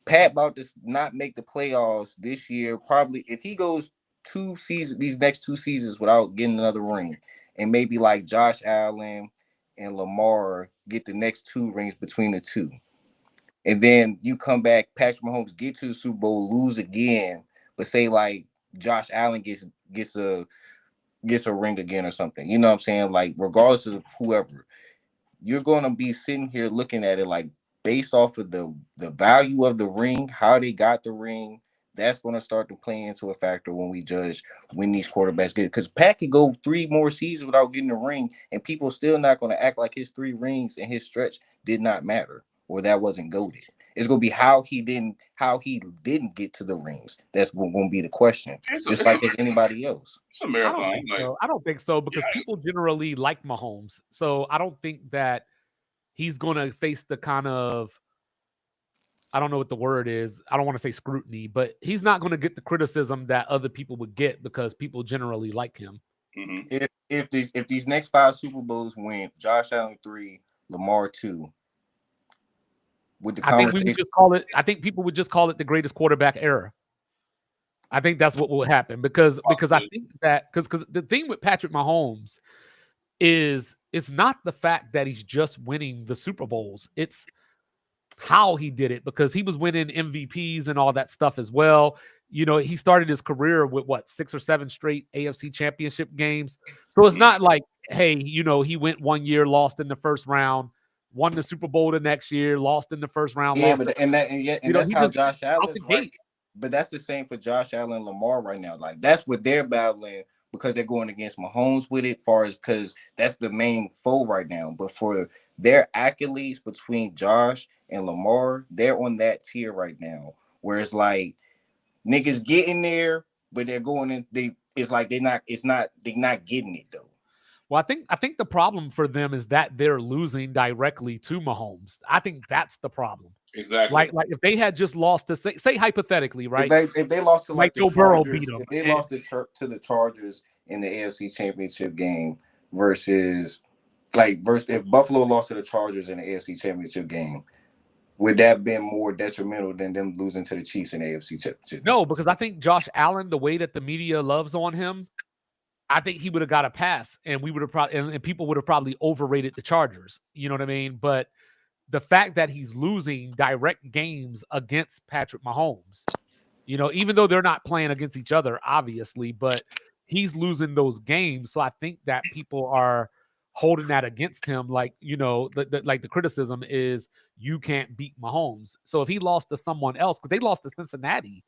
Pat about to not make the playoffs this year. Probably if he goes these next 2 seasons without getting another ring, and maybe like Josh Allen and Lamar get the next 2 rings between the 2. And then you come back, Patrick Mahomes get to the Super Bowl, lose again, but say like Josh Allen gets a ring again or something. You know what I'm saying? Like regardless of whoever, you're going to be sitting here looking at it like based off of the value of the ring, how they got the ring. That's going to start to play into a factor when we judge when these quarterbacks get it. Because Pat could go 3 more seasons without getting a ring, and people still not going to act like his 3 rings and his stretch did not matter or that wasn't goated. It's gonna be how he didn't get to the rings. That's gonna be the question. Just like as anybody else. It's a marathon. I don't think so because people generally like Mahomes. So I don't think that he's gonna face the kind of, I don't know what the word is. I don't want to say scrutiny, but he's not going to get the criticism that other people would get because people generally like him. Mm-hmm. If these next 5 Super Bowls win, Josh Allen 3, Lamar 2, with the I think we would just call it. I think people would just call it the greatest quarterback era. I think that's what will happen because I think that because the thing with Patrick Mahomes is it's not the fact that he's just winning the Super Bowls. It's how he did it because he was winning MVPs and all that stuff as well. You know, he started his career with 6 or 7 straight AFC championship games. So it's not like, hey, you know, he went 1 year, lost in the first round, won the Super Bowl the next year, lost in the first round. Yeah, but that's how Josh Allen's like. But that's the same for Josh Allen and Lamar right now. Like that's what they're battling because they're going against Mahomes with it, far as because that's the main foe right now. But for their accolades between Josh and Lamar, they're on that tier right now. Where it's like niggas getting there, but they're going in. It's like they're not getting it though. Well, I think the problem for them is that they're losing directly to Mahomes. I think that's the problem. Exactly. Like if they had just lost to say hypothetically, right? If they lost to like Joe Burrow beat them. If they lost to the Chargers in the AFC Championship game versus if Buffalo lost to the Chargers in the AFC Championship game, would that have been more detrimental than them losing to the Chiefs in the AFC Championship? No, because I think Josh Allen, the way that the media loves on him, I think he would have got a pass, and we would have probably and people would have probably overrated the Chargers. You know what I mean? But the fact that he's losing direct games against Patrick Mahomes, you know, even though they're not playing against each other, obviously, but he's losing those games. So I think that people are holding that against him. Like, you know, the criticism is you can't beat Mahomes. So if he lost to someone else, because they lost to Cincinnati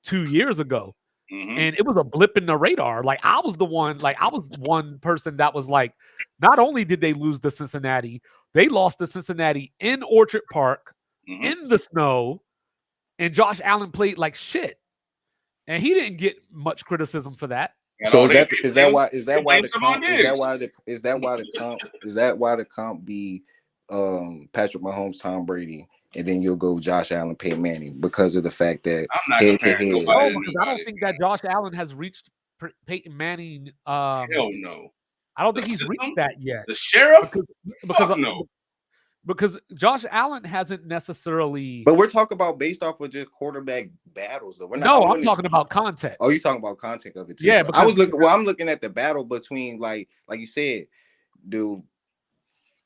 2 years ago, and it was a blip in the radar. Like I was one person that was like, not only did they lose to Cincinnati, they lost to Cincinnati in Orchard Park in the snow, and Josh Allen played like shit, and he didn't get much criticism for that. So is that why the comp be Patrick Mahomes, Tom Brady, and then you'll go Josh Allen, Peyton Manning because of the fact that I'm not comparing nobody to because I don't think that Josh Allen has reached Peyton Manning. Hell no. I don't think he's reached that yet. The sheriff? Because Josh Allen hasn't necessarily. But we're talking about based off of just quarterback battles, though. I'm talking about context. Oh, you're talking about context of it too. Yeah, because I'm looking at the battle between like you said, dude.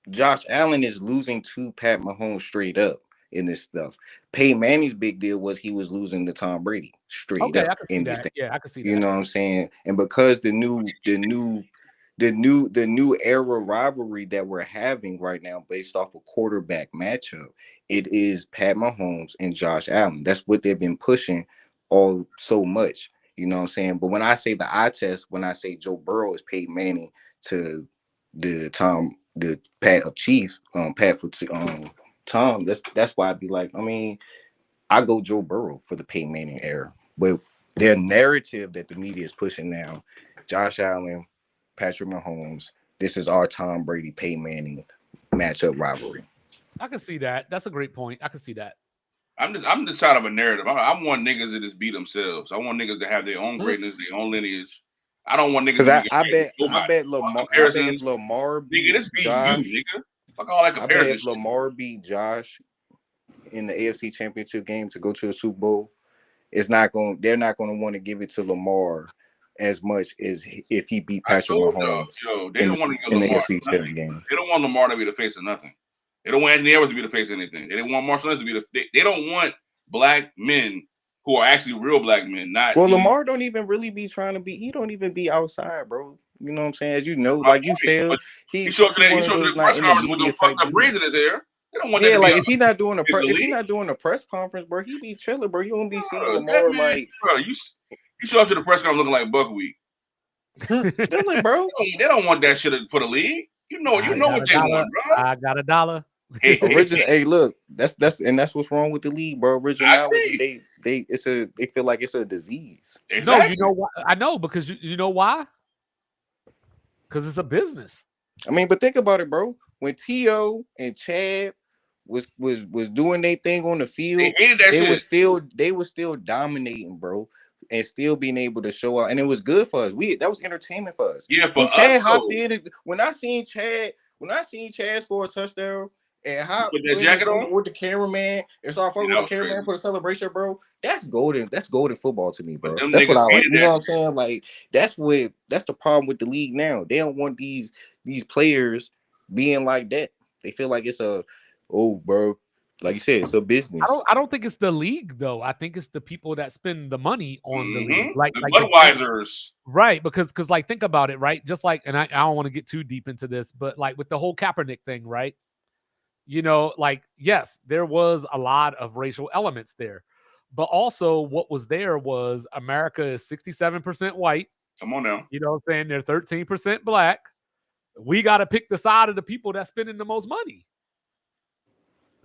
Josh Allen is losing to Pat Mahomes straight up in this stuff. Peyton Manning's big deal was he was losing to Tom Brady straight up in this thing. Yeah, I can see that. You know what I'm saying? And because the new era rivalry that we're having right now based off a quarterback matchup, it is Pat Mahomes and Josh Allen. That's what they've been pushing all so much. You know what I'm saying? But when I say the eye test, when I say Joe Burrow is Peyton Manning to the Pat of Chiefs, Pat for Tom, that's why I'd be like, I mean, I go Joe Burrow for the Peyton Manning era. But their narrative that the media is pushing now, Josh Allen, Patrick Mahomes, this is our Tom Brady, Peyton Manning matchup rivalry. I can see that. That's a great point. I can see that. I'm just tired of a narrative. I want niggas to just be themselves. I want niggas to have their own greatness, their own lineage. I don't want niggas. Because I bet Lamar beat Josh. You, nigga. Fuck all that comparison. I bet if Lamar beat Josh in the AFC Championship game to go to the Super Bowl, they're not going to want to give it to Lamar as much as if he beat Patrick Mahomes. They don't want to give Lamar the AFC game. They don't want Lamar to be the face of nothing. They don't want Anthony Edwards to be the face of anything. They don't want Marshall Lynch to be they don't want black men who are actually real black men. Lamar don't even really be trying to be. He don't even be outside, bro. You know what I'm saying? As you know, like you said, he showed up to the press conference with no fucked up braids in his hair. They don't want that. Yeah, like if he's not doing a press conference, bro, he be chilling, bro. You don't be seeing Lamar like. Bro, you show up to the press conference looking like buckwheat. Chilling, bro. They don't want that shit for the league. You know what they want, bro. I got $1. Original. Hey, look, that's what's wrong with the league, bro. Originality, they feel like it's a disease. No, you know why? I know because you know why? Because it's a business. I mean, but think about it, bro. When T.O. and Chad was doing their thing on the field, They hated that shit. they were still dominating, bro, and still being able to show out, and it was good for us. That was entertainment for us. Yeah, for when us. Chad hopped in, when I seen Chad score a touchdown and hop put that jacket on with the cameraman and start fucking with the cameraman for the celebration, bro. That's golden. That's golden football to me, bro. That's what I like. You know what I'm saying? Like that's the problem with the league now. They don't want these players being like that. They feel like it's bro. Like you said, it's a business. I don't think it's the league though. I think it's the people that spend the money on the league, like Budweisers, right? Because like think about it, right? Just like, and I don't want to get too deep into this, but like with the whole Kaepernick thing, right? You know, like yes, there was a lot of racial elements there, but also what was there was America is 67% white. Come on now, you know what I'm saying? They're 13% black. We got to pick the side of the people that's spending the most money.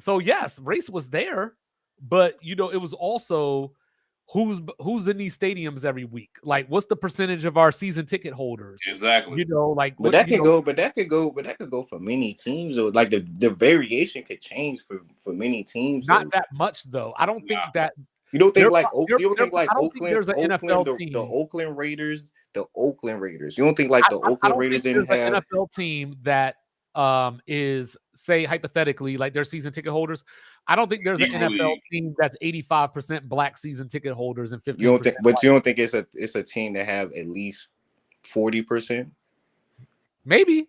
So yes, race was there, but you know, it was also who's in these stadiums every week. Like, what's the percentage of our season ticket holders? Exactly. You know, like, but that could go for many teams. Or like the variation could change for many teams. Not that much though. I don't think that. You don't think like Oakland, there's an NFL team. The Oakland Raiders. You don't think like the Oakland Raiders didn't have an NFL team that is, say, hypothetically, like their season ticket holders. I don't think there's an NFL team that's 85% black season ticket holders and 50%. You don't think, but you don't think it's a team that have at least 40%? Maybe,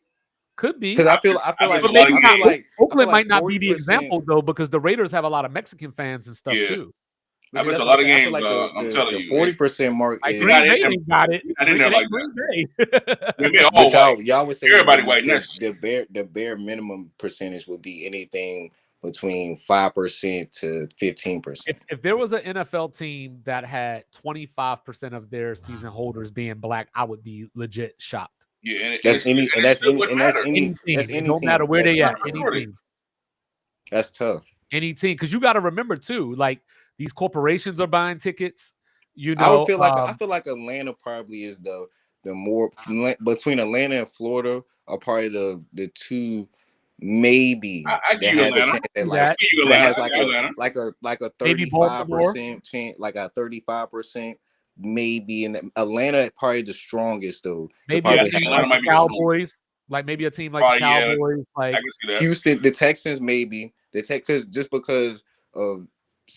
could be. Because I feel like Oakland might not be the example though, because the Raiders have a lot of Mexican fans and stuff too. I bet a lot of games. I'm telling you, 40% mark. Green Bay got it. I didn't know like that. Y'all would say everybody white. The bare minimum percentage would be anything between 5% to 15%. If there was an NFL team that had 25% of their season holders being black, I would be legit shocked. Yeah, that's any team. It don't matter where they at. Any team. That's tough. Any team, because you got to remember too, like these corporations are buying tickets. You know, I feel like Atlanta probably is the more between Atlanta and Florida are probably the two. Maybe I give you Atlanta. That has like a 35% chance, like a 35%. Maybe in Atlanta, probably the strongest though. Maybe a team like the Cowboys, like maybe a team like the Cowboys, like Houston, the Texans, maybe because of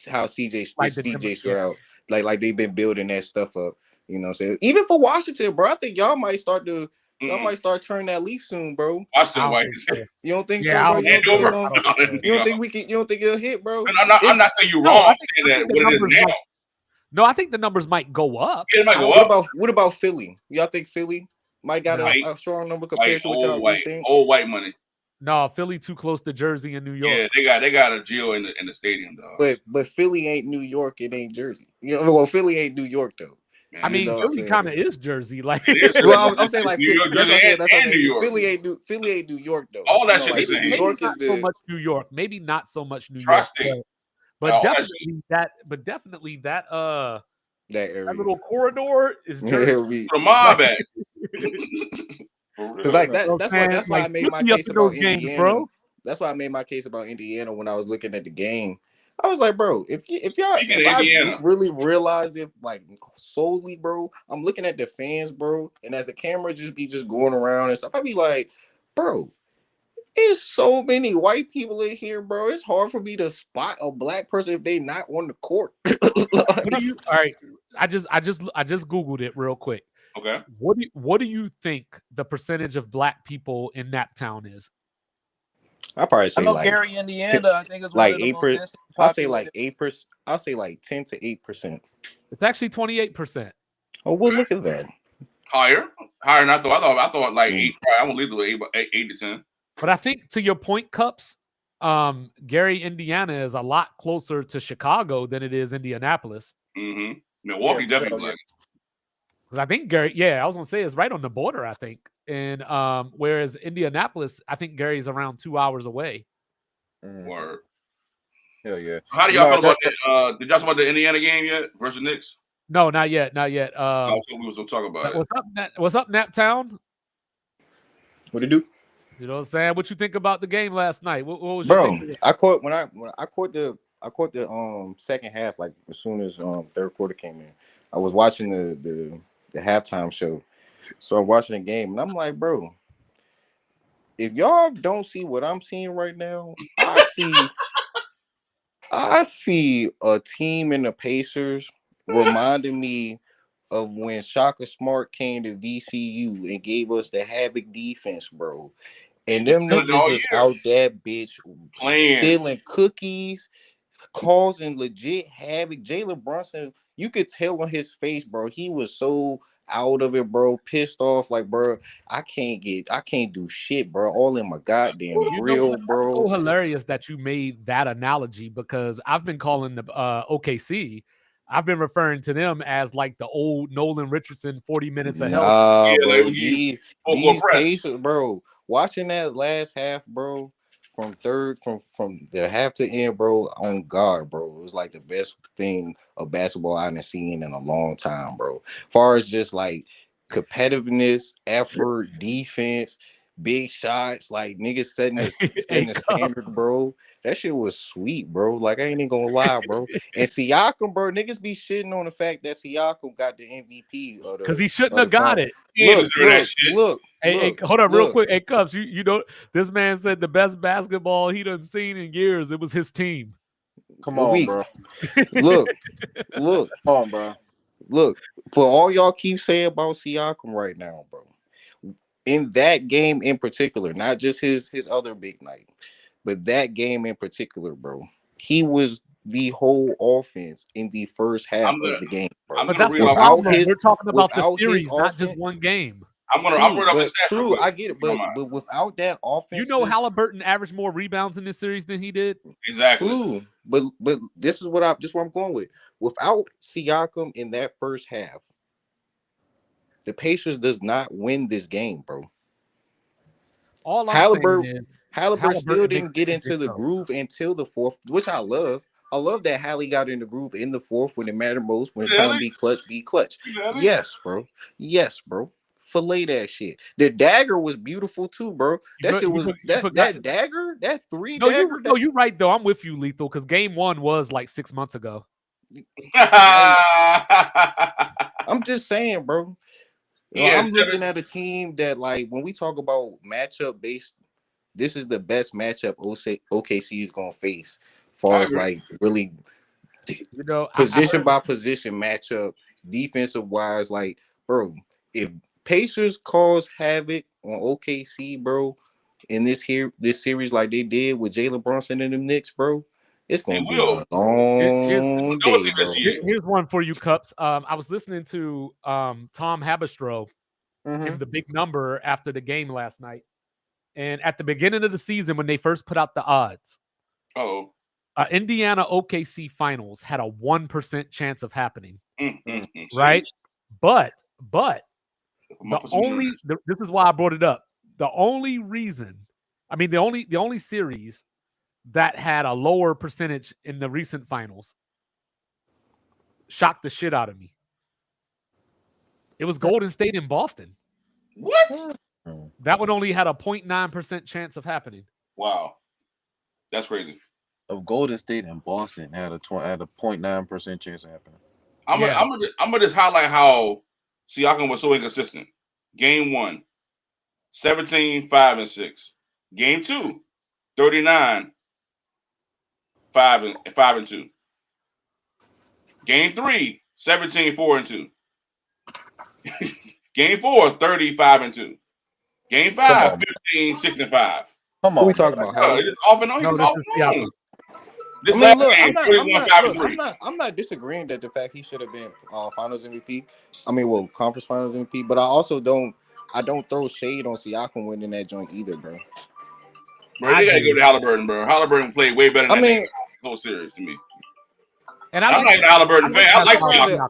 how CJ Stroud, like they've been building that stuff up. You know what I'm saying? Even for Washington, bro, I think y'all might start turning that leaf soon, bro. Washington white. You don't think so, bro? You don't think it'll hit, bro? I'm not saying you're wrong. I'm saying that what it is now. No, I think the numbers might go up. It might go up. What about Philly? Y'all think Philly might got a strong number compared to what y'all think? Old white money. No, Philly too close to Jersey and New York. Yeah, they got a Geo in the stadium, though. But Philly ain't New York. It ain't Jersey. You know, well, Philly ain't New York though. Man, I mean, Philly kind of is Jersey. Like, well, I'm saying like New York, and New York. Philly ain't New York though. All that shit is New York is so much New York. Maybe not so much New York. But definitely that area. That little corridor is Jersey. The mob at. Because like that's why I made my case about Indiana, bro. That's why I made my case about Indiana when I was looking at the game. I was like, bro, if I really realized it, like solely, bro, I'm looking at the fans, bro, and as the camera just going around and stuff, I'd be like, bro, there's so many white people in here, bro. It's hard for me to spot a black person if they not on the court. All right, I just Googled it real quick. Okay. What do you think the percentage of black people in Naptown is? I probably say like Gary, Indiana. I think it's like 8%. I'll say like 8%. I'll say like 10 to 8%. It's actually 28%. Oh, well, look at that. Higher than I thought. I thought like 8. I would leave the 8 to 10. But I think to your point, Cups, Gary, Indiana is a lot closer to Chicago than it is Indianapolis. Mm-hmm. Milwaukee definitely black. Because I think Gary, I was gonna say it's right on the border, I think. And whereas Indianapolis, I think Gary's around 2 hours away. Word. Hell yeah. How do y'all No, feel about that? Did y'all talk about the Indiana game yet versus Knicks? No, not yet, not yet. I was hoping we was gonna talk about it. What's up, Naptown? What it do? You know what I'm saying? What you think about the game last night? What was your Bro, take? I caught when I caught the second half, like as soon as third quarter came in. I was watching the halftime show. So I'm watching the game and I'm like, bro, if y'all don't see what I'm seeing right now, I see a team in the Pacers reminding me of when Shaka Smart came to VCU and gave us the havoc defense, bro. And them Doing it all niggas was year. out that bitch Playing. stealing cookies, causing legit havoc. Jalen Brunson, you could tell on his face, bro. He was so out of it, bro. Pissed off, like, bro. I can't do shit, bro. All in my goddamn You know grill, what? That's bro. so hilarious that you made that analogy because I've been calling the OKC. I've been referring to them as like the old Nolan Richardson 40 minutes of hell. Nah, Yeah, bro. like These full press. Pacers, bro. Watching that last half, bro, from the half to end, bro. On God, bro. It was like the best thing of basketball I've seen in a long time, bro. As far as just like competitiveness, effort, defense, big shots, like niggas setting the standard, bro. That shit was sweet, bro. Like I ain't even gonna lie, bro. And Siakam, bro, niggas be shitting on the fact that Siakam got the MVP because he shouldn't have got it. He ain't deserve that shit. Hey, hold up, real quick. Hey, Cubs, you know this man said the best basketball he done seen in years. It was his team. Come on, bro. Look. Come on, bro. Look, for all y'all keep saying about Siakam right now, bro. In that game in particular, not just his other big night, but that game in particular, bro. He was the whole offense in the first half of the game, bro. But that's the problem. We're talking about the series, not just one game. I'm read up his stats. True, I get it, but without that offense, you know, Halliburton averaged more rebounds in this series than he did. Exactly. True, but this is what I'm going with. Without Siakam in that first half, the Pacers does not win this game, bro. All I'm saying is Halliburton still didn't get into the groove until the fourth, which I love. I love that Hallie got in the groove in the fourth when it mattered most, when it's time to be clutch. Yes, bro. Fillet that shit. The dagger was beautiful too, bro. That dagger, that three dagger. No, you're right though. I'm with you, Lethal, because game one was like 6 months ago. I'm just saying, bro. I'm looking at a team that, like, when we talk about matchup based, this is the best matchup OKC is gonna face, as far as like really, position by position matchup, defensive wise. Like, bro, if Pacers cause havoc on OKC, bro, in this series like they did with Jalen Brunson and the Knicks, bro, it's gonna be a long day, bro. Here's one for you, Cups. I was listening to Tom Haberstroh in the big number after the game last night, and at the beginning of the season when they first put out the odds, Indiana OKC finals had a 1% chance of happening, right? But this is why I brought it up. The only series that had a lower percentage in the recent finals shocked the shit out of me. It was Golden State in Boston. What? That one only had a 0.9% chance of happening. Wow, that's crazy. Of Golden State and Boston had a 0.9% chance of happening. I'm gonna just highlight how Siakam was so inconsistent. Game 1, 17, 5 and 6. Game 2, 39, 5 and 2. Game 3, 17, 4 and 2. Game 4, 35 and 2. Game 5, 15, 6 and 5. Come on, what we talking about? It's off and on. No, He's off and on. I mean, look, I'm not disagreeing that the fact he should have been Finals MVP. I mean, well, Conference Finals MVP. But I also don't throw shade on Siakam winning that joint either, bro. Bro, you gotta go to Halliburton, bro. Halliburton played way better than that whole series to me. And I'm not even a Halliburton fan. I like Siakam.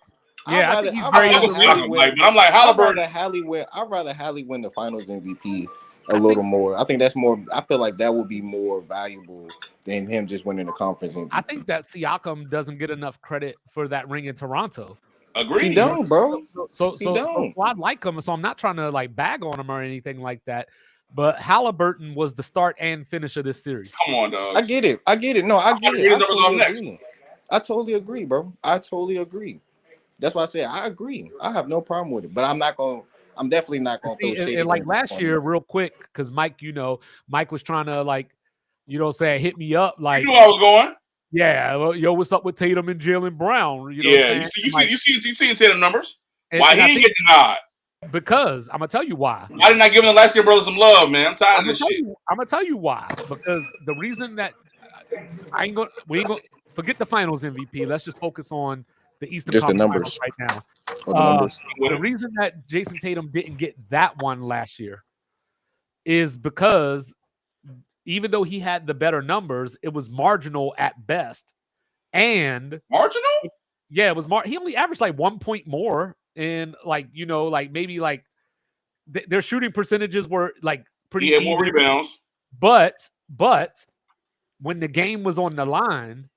Yeah, I think he's very underrated. But I'm like Halliburton. I'd rather Hallie win the Finals MVP a little more. I think that's more. I feel like that would be more valuable than him just winning the conference MVP. I think that Siakam doesn't get enough credit for that ring in Toronto. Agreed. He don't, bro. So He don't. I like him, so I'm not trying to like bag on him or anything like that. But Halliburton was the start and finish of this series. Come on, dog. I get it. No, I get it. I totally agree. I totally agree, bro. I totally agree. That's why I said I agree. I have no problem with it, but I'm definitely not gonna throw shade. And like last year, real quick, because Mike, Mike was trying to like, hit me up like. You knew I was going. Yeah, well, yo, what's up with Tatum and Jaylen Brown? You see Tatum numbers. Why he didn't get denied? Because I'm gonna tell you why. Why didn't I give the light skinned brother some love, man? I'm tired of this shit. I'm gonna tell you why. Because the reason that we ain't gonna forget the Finals MVP. Let's just focus on the Eastern just Conference the numbers right now. the numbers. The reason that Jason Tatum didn't get that one last year is because even though he had the better numbers, it was marginal at best. And marginal? Yeah, it was he only averaged like 1 point more. And maybe their shooting percentages were like pretty. He had more rebounds. But when the game was on the line,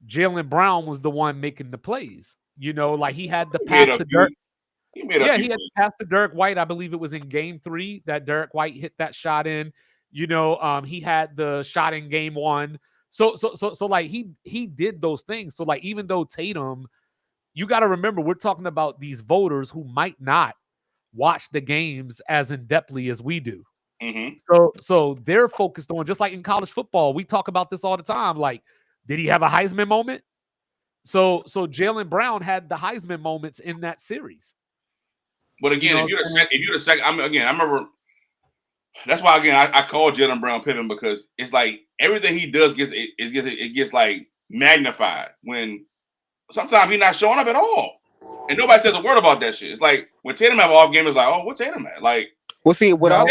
Jaylen Brown was the one making the plays. He had the pass to Dirk. He had the pass to Derek White. I believe it was in Game 3 that Derek White hit that shot in. He had the shot in Game 1. So like he did those things. So like even though Tatum, you got to remember we're talking about these voters who might not watch the games as in-depthly as we do. Mm-hmm. So they're focused on, just like in college football, we talk about this all the time. Like, did he have a Heisman moment? So Jaylen Brown had the Heisman moments in that series. But again, if you're the second, I remember. That's why I call Jaylen Brown Pippen, because it's like everything he does gets like magnified when sometimes he's not showing up at all, and nobody says a word about that shit. It's like when Tatum have an off game, it's like, oh, what's Tatum at? Like, well, see, I think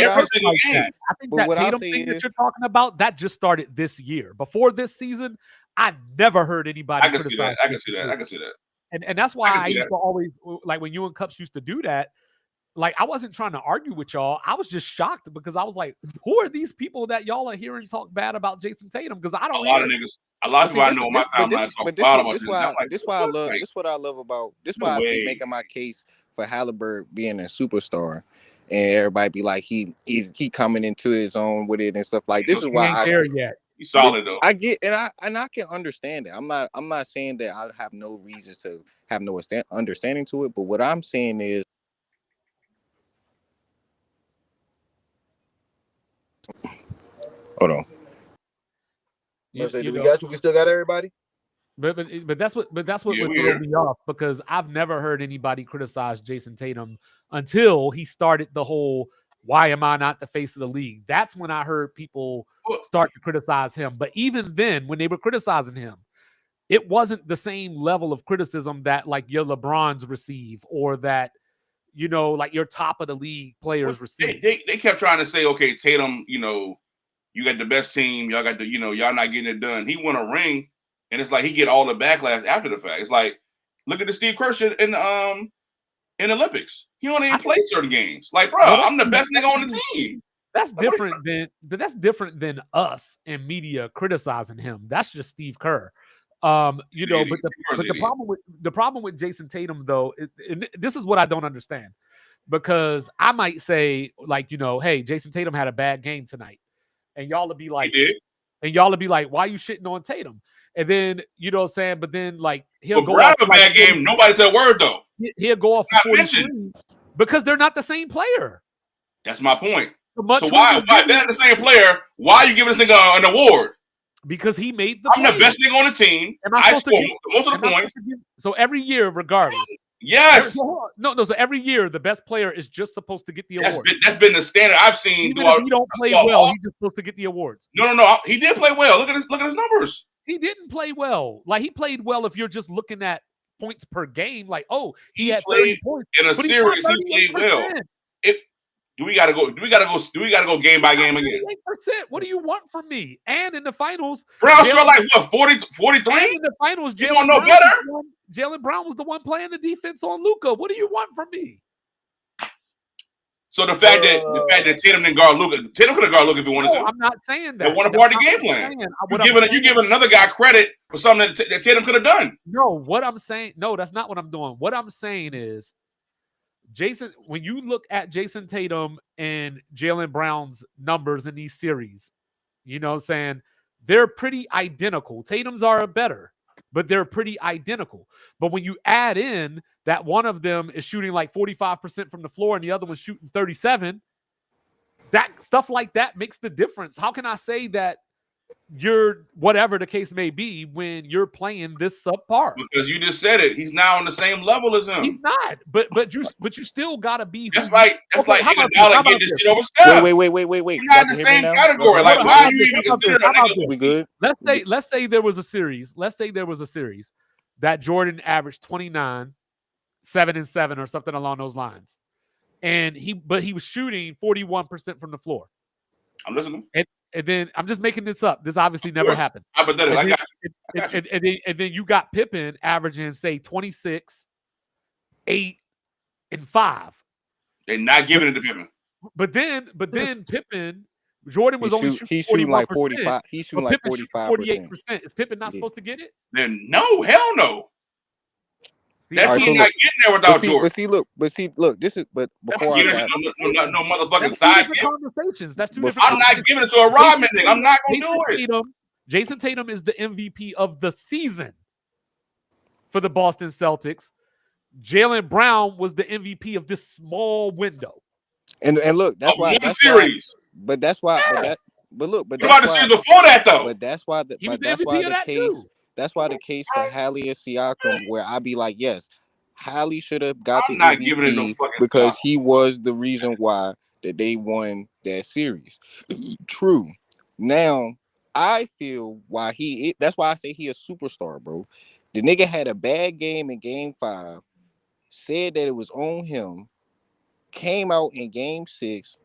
that Tatum thing that you're talking about, that just started this year. Before this season, I never heard anybody criticize. I can see that. And that's why I used to always, like when you and Cups used to do that, like I wasn't trying to argue with y'all. I was just shocked because I was like, who are these people that y'all are hearing talk bad about Jason Tatum? Because I don't. A lot of people I know in my timeline talk bad about this. Why I love about this. Why I be making my case for Halliburton being a superstar, and everybody be like he coming into his own with it and stuff like this. Is why I there yet. He's solid though. I get and I can understand it. I'm not saying that I have no reasons to have no understanding to it, but what I'm saying is. Hold on. We got you. We still got everybody. But that's what would throw me off, because I've never heard anybody criticize Jason Tatum until he started the whole "why am I not the face of the league?" That's when I heard people start to criticize him. But even then, when they were criticizing him, it wasn't the same level of criticism that like your LeBrons receive, or that like your top of the league players receive. They kept trying to say, okay, Tatum, you got the best team. Y'all got the, y'all not getting it done. He won a ring, and it's like he get all the backlash after the fact. It's like, look at the Steve Kerr shit in the Olympics. He only even play certain games. Like, bro, I'm the best nigga on the team. That's different than us and media criticizing him. That's just Steve Kerr. But the problem with Jason Tatum though, and this is what I don't understand, because I might say like, hey, Jason Tatum had a bad game tonight. And y'all would be like, why are you shitting on Tatum? And then, but then like he'll go off a bad game. Nobody said a word though. He'll go off for 43 because they're not the same player. That's my point. So why they're not the same player? Why are you giving this nigga an award? Because he made the. I'm the best nigga on the team. I scored most of the points. So every year, regardless. Yes. No. So every year, the best player is just supposed to get the award. That's been the standard I've seen. Even if he don't play well, he's just supposed to get the awards. No. He did play well. Look at his numbers. He didn't play well. Like he played well if you're just looking at points per game. Like, oh, he had 30 points in a series. He played well. Do we gotta go game by game again? 8%. What do you want from me? And in the finals, Brown shot like what, 43? In the finals, Jaylen Brown was the one playing the defense on Luka. What do you want from me? So the fact that Tatum didn't guard Luka, Tatum could have guarded Luka if he wanted No, to. I'm not saying that. They want to That's part of the not game what I'm plan. saying. You giving another guy credit for something that Tatum could have done. No, what I'm saying, no, that's not what I'm doing. What I'm saying is, Jason, when you look at Jason Tatum and Jaylen Brown's numbers in these series, you know what I'm saying? They're pretty identical. Tatum's are better, but they're pretty identical. But when you add in that one of them is shooting like 45% from the floor and the other one's shooting 37%, that stuff like that makes the difference. How can I say that you're whatever the case may be when you're playing this subpar? Because you just said it. He's now on the same level as him. He's not. But you still gotta be. That's like Iguodala getting this shit over Wait. Steph. You're not in the same category. Like, why are you even considering that nigga? We good? Let's say there was a series. Let's say there was a series that Jordan averaged 29, 7 and 7 or something along those lines. And he was shooting 41% from the floor. I'm listening. And then I'm just making this up. This obviously never happened. Hypothetical. I got you. And then you got Pippen averaging, say, 26, 8, and 5. They're not giving it to Pippen. But then Pippen, Jordan was only shooting like 41%, 45. He's shooting like 45%. 48%. Is Pippen not supposed to get it? Then no, hell no. See, That team's not getting there without Jordan. But see, look. This is before no motherfucking that's side. conversations. That's two different. I'm not giving it to a Rodman nigga. I'm not gonna do it. Jason Tatum is the MVP of the season for the Boston Celtics. Jaylen Brown was the MVP of this small window. And look, that's why. Series. But that's why. Yeah. But look, but you about to see before that though. But that's why. He was the MVP of that case. too. That's why the case for Hallie and Siakam, where I be like, yes, Hallie should have got I'm the not MVP giving it no fucking because shot. he was the reason why that they won that series. True. Now, I feel why that's why I say he a superstar, bro. The nigga had a bad game in game 5, said that it was on him, came out in game 6,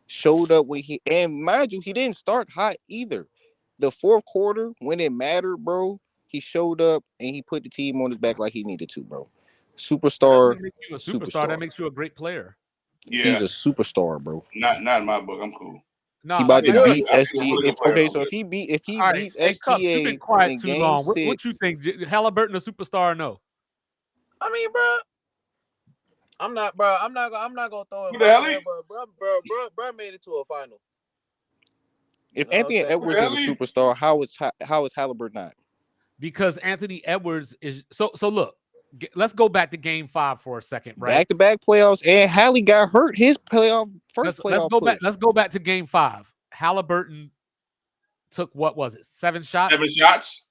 showed up when and mind you, he didn't start hot either. The fourth quarter, when it mattered, bro, he showed up and he put the team on his back like he needed to, bro. Superstar. That makes you a superstar. That makes you a great player. Yeah. He's a superstar, bro. Not in my book. I'm cool. No, he about to beat I SGA. So if he beats Cup, you've been SGA quiet in too game long. 6, What you think? Halliburton a superstar or no? I mean, bro, I'm not gonna throw Who him the hell out he? there, but bro made it to a final. if You know Anthony what I'm Edwards is a superstar, how is Halliburton not? Because Anthony Edwards is so look, let's go back to game 5 for a second, right? Back-to-back playoffs, and Hallie got hurt his playoff Let's playoff go push. back. Let's go back to game 5. Halliburton took what was it? 7 shots? 7 shots?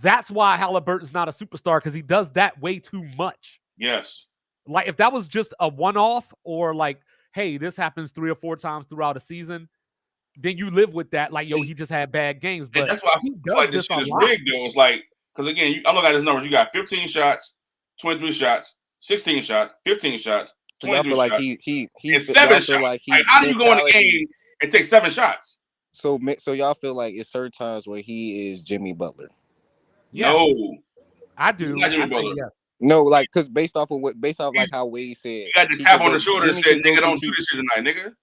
That's why Halliburton's not a superstar, because he does that way too much. Yes. Like if that was just a one-off, or like, hey, this happens 3 or 4 times throughout a season, then you live with that. Like, yo, he just had bad games. But And that's why I feel like this shit is rigged, though. It's like, because again, I'm looking at his numbers. You got 15 shots, 23 shots, 16 shots, 15 shots, 23 like shots, he and 7 shots. Like how do you go in the game and take 7 shots? So y'all feel like it's certain times where he is Jimmy Butler? Yes. No, I do. He's not Jimmy I say Butler. yes. No, like because based off like how Wade said, You got the tap on the shoulder and said, "Nigga, don't do this shit tonight, nigga."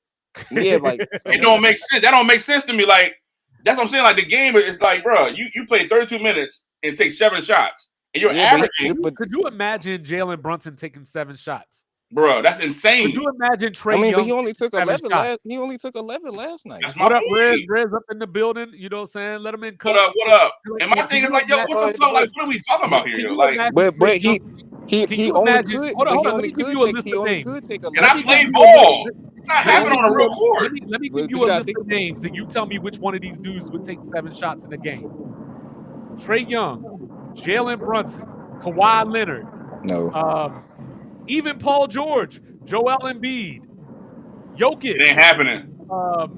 Yeah, like it don't make sense. That don't make sense to me. Like that's what I'm saying. Like the game is like, bro, you play 32 minutes and take 7 shots, and you're averaging. Could you imagine Jalen Brunson taking 7 shots? Bro, that's insane. Could you imagine Trey Young? But he only took 11 last. He only took 11 last night. That's What my up, point. Rez up in the building? You know what I'm saying? Let him in. What up? And my thing is like, yo, what the fuck? Like, what are we talking about here? Yo? Like, but he only could. Hold on. He Let only me give could you a take. list He of only names. could take 11. and I played ball. It's not happening on a real court. Let me give you a list of names, and you tell me which one of these dudes would take 7 shots in a game. Trey Young, Jalen Brunson, Kawhi Leonard. No. Even Paul George, Joel Embiid, Jokic. It ain't happening. All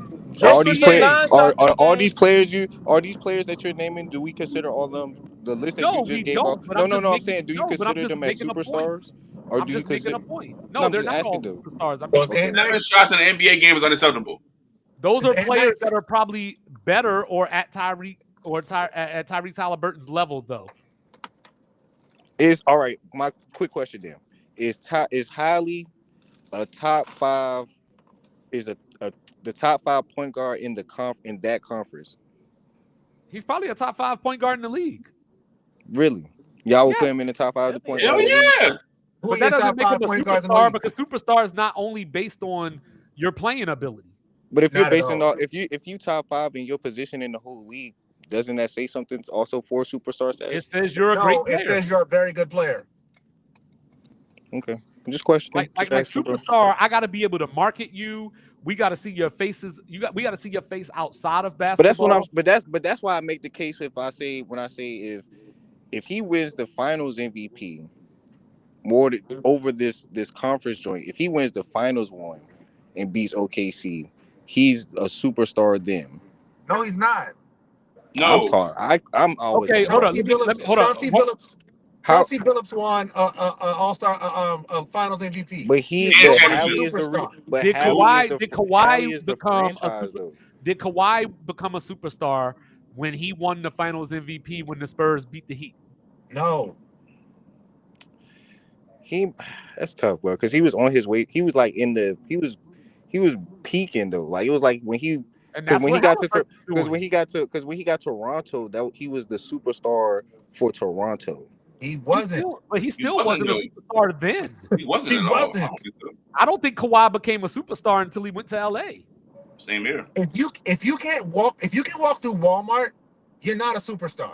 these players that you're naming, do we consider all of them the list that you just gave off? No. I'm saying, do you consider them as superstars? Or do you consider a point? No, they're not all superstars. 7 shots in an NBA game is unacceptable. Those are players that are probably better or at Tyrese Halliburton's level, though. Is all right. My quick question then is Hallie a top 5 is the top 5 point guard in that conference. He's probably a top 5 point guard in the league. Really? Y'all will Yeah. put him in the top 5 of the point Hell guard in the league? yeah. Who But are your that doesn't top make him 5 a point guards in the superstar league? because superstar is not only based on your playing ability. But if you're Not at basing all. off, if you top 5 in your position in the whole league, doesn't that say something also for superstar It status? says you're a No, great it player. says you're a very good player. Okay, I'm just questioning. Like Just asking, bro. superstar, I got to be able to market you. We got to see your faces. We got to see your face outside of But basketball. that's why I make the case when I say if he wins the Finals MVP over this conference joint, if he wins the Finals one and beats OKC, he's a superstar then. No, he's not. No. I'm always Okay, hold on. Chauncey Billups. Hold on. Chauncey Billups won All-Star Finals MVP. But He's Yeah, nobody's Hallie is the superstar. but Did Hallie Kawhi is the become a franchise super- though. Did Kawhi become a superstar when he won the Finals MVP when the Spurs beat the Heat? No. That's tough, bro, because he was on his way. He was like he was peaking though. Like it was like when he And because that's when what he got to Halliburton's because doing. when he got to Toronto, that he was the superstar for Toronto. He wasn't. He still wasn't, wasn't a superstar then. He wasn't He at all. I wasn't. don't think so. I don't think Kawhi became a superstar until he went to LA. Same here. If you can walk through Walmart, you're not a superstar.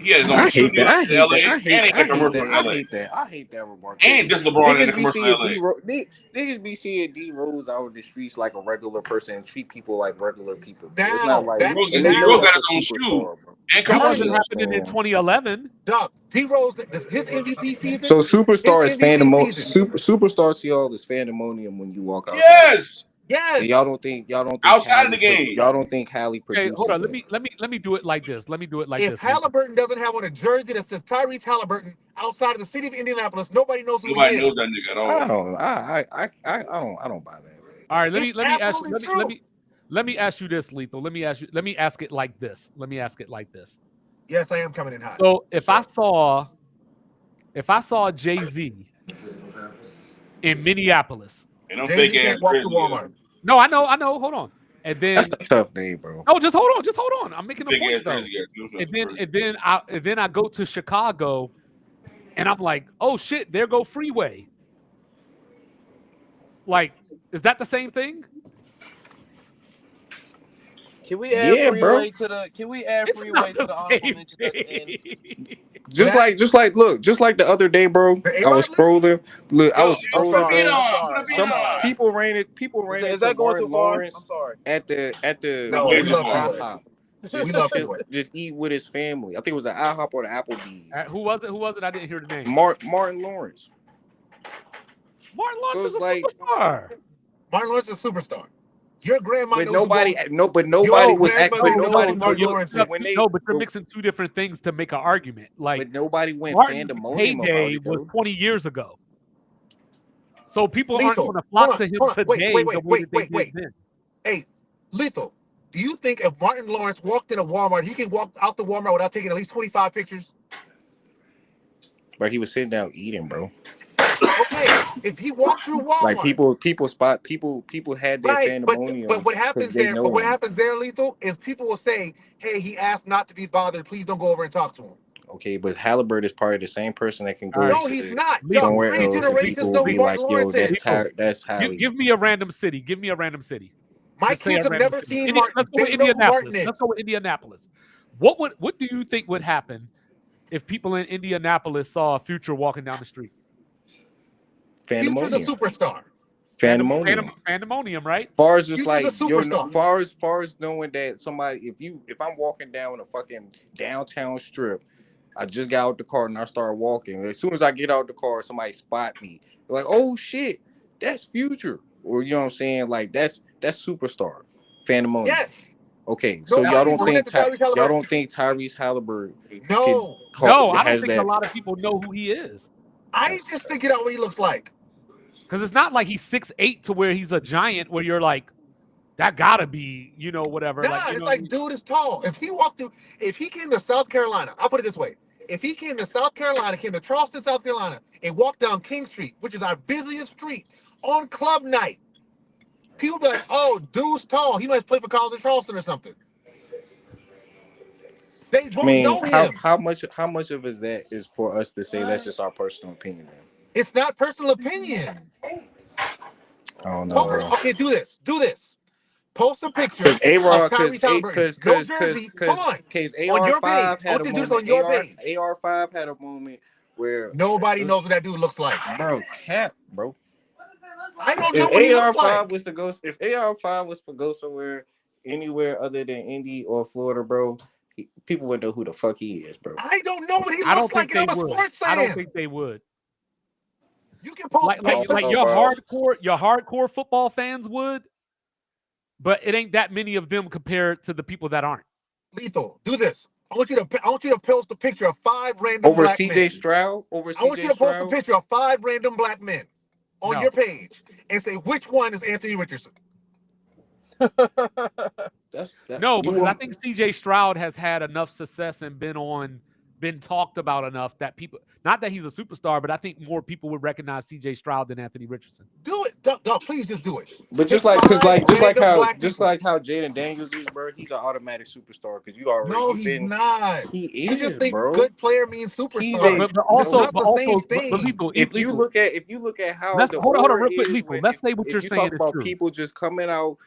He had his own I hate studio that. I in hate LA, that. I and he hate had a that. commercial in I LA. hate that. I hate that remark. And just LeBron in Niggas the be commercial seeing in LA. Niggas be seeing D Rose out in the streets like a regular person and treat people like regular people. Now, It's not like that- D-Rose and they now- know got that's a his own shoe. superstar, bro. And That wasn't commercials. happening in 2011. Doug, D Rose, his MVP season. So superstar His is MVP fandemonium. season. Superstar to y'all is fandemonium when you walk out. Yes. Yes. And y'all don't think Outside of the game. Y'all don't think Hallie Okay, produces hold on. that. Let me do it like this. Let me do it like If this. Halliburton doesn't have on a jersey that says Tyrese Halliburton outside of the city of Indianapolis, nobody knows who Nobody he knows is. that nigga at all. I don't. I don't buy that. All right, let me It's ask you. absolutely Let me ask you this, Lethal. Let me ask it like this. Yes, I am coming in hot. So if I saw Jay-Z in Minneapolis. And them Jay-Z fake ass can't walk to Grizzlies. Walmart. No, I know. Hold on. And then That's a tough name, bro. no, just hold on. I'm making a Big ass point though. Grizzlies got two. And then I go to Chicago, and I'm like, oh shit, there go Freeway. Like, is that the same thing? Can we add Yeah, bro. Freeway to the? Can we add It's Freeway not to the the honorable same mentions at the end? thing. Just like the other day, bro. The I was A-Rod list? scrolling. Look, I Yo, was I'm scrolling, sorry, bro. I'm sorry. Some people ran Is into that going Martin too far? Lawrence I'm sorry. at the No, we love Freeway. IHOP. We love Freeway. Just eat with his family. I think it was the IHOP or the Applebee's. Who was it? I didn't hear the name. Martin Lawrence. Martin Lawrence So is it's a like- superstar. Martin Lawrence is a superstar. Your grandma But knows nobody who was acting. grandmother knows who Martin But Lawrence is. But you're mixing two different things to make an argument. Like but nobody went Martin's fandemonium about heyday it, was though. 20 years ago. So people aren't Lethal, going to flock hold to on, him hold on. today Wait, the way that they wait. did then. Hey, Lethal, do you think if Martin Lawrence walked into Walmart, he can walk out the Walmart without taking at least 25 pictures? But he was sitting down eating, bro. Okay, if he walked through Walmart, Like people had their right? fandemonium. But what happens they there? know But what him. happens there, Lethal, is people will say, "Hey, he asked not to be bothered. Please don't go over and talk to him." Okay, but Halliburton is probably the same person that can go All right. No, to he's not. Lethal, Yo, somewhere 3 else and generations people know will who be Martin like, yo, Lawrence is. that's Hallie. Give me a random city. Give me a random city. My Let's say kids a have random never city. seen Martin. Let's go with They know who Martin Indianapolis. is. Let's go with Indianapolis. What do you think would happen if people in Indianapolis saw a Future walking down the street? Future's a Fandemonium. superstar. Fandemonium. Pandemonium, right? Far as just Future's like a superstar. far as knowing that somebody, if I'm walking down a fucking downtown strip, I just got out the car and I start walking. As soon as I get out the car, somebody spot me. They're like, oh shit, that's Future. Or you know what I'm saying? Like that's superstar. Fandemonium. Yes. Okay, so No, y'all he's don't doing think it to Tyrese Halliburton. y'all don't think Tyrese Halliburton No. No, I don't has think that? a lot of people know who he is. I just figured out what he looks like. Because it's not like he's 6'8" to where he's a giant where you're like, that gotta be, whatever. Nah, like, it's like dude is tall. If he came to South Carolina, I'll put it this way. If he came to South Carolina, came to Charleston, South Carolina, and walked down King Street, which is our busiest street, on club night. People be like, "Oh, dude's tall. He must play for College of Charleston or something." They I don't mean, know him. how much of is that is for us to say that's just our personal opinion? Then It's not personal opinion. I don't know, bro. Okay, do this. Do this. Post a picture Because of A-Rod, Tyrese Halliburton. No jersey. Hold on. On your page. I want you to do this on your page. AR5 had a moment where Nobody knows what that dude looks like. bro, cap, bro. I don't know what he looks AR5 like. was to go, if AR5 was to go somewhere, anywhere other than Indy or Florida, bro, people would know who the fuck he is, bro. I don't know what he I don't looks like, think and I'm they a would. sports fan. I don't think they would. You can post Like pictures. your hardcore football fans would, but it ain't that many of them compared to the people that aren't. Lethal, do this. I want you to post a picture of 5 random Over black CJ men. Stroud? Over I want you CJ to post a Stroud? picture of 5 random black men on No. your page and say which one is Anthony Richardson. No, because I think CJ Stroud has had enough success and been talked about enough that people, not that he's a superstar, but I think more people would recognize CJ Stroud than Anthony Richardson. Do it. Dog, please just do it. But just Pick like, cause 5 like, just like random how, black just people. like how Jaden Daniels is, bro. He's an automatic superstar because you already. No, he's not. He You is, just think bro. good player means He's superstar. a- But also, It's not the same thing. Lethal, If you Lethal, look at how let's the hold on order real quick, is Lethal. when- Let's say what if you're you saying talk is about true. people just coming out,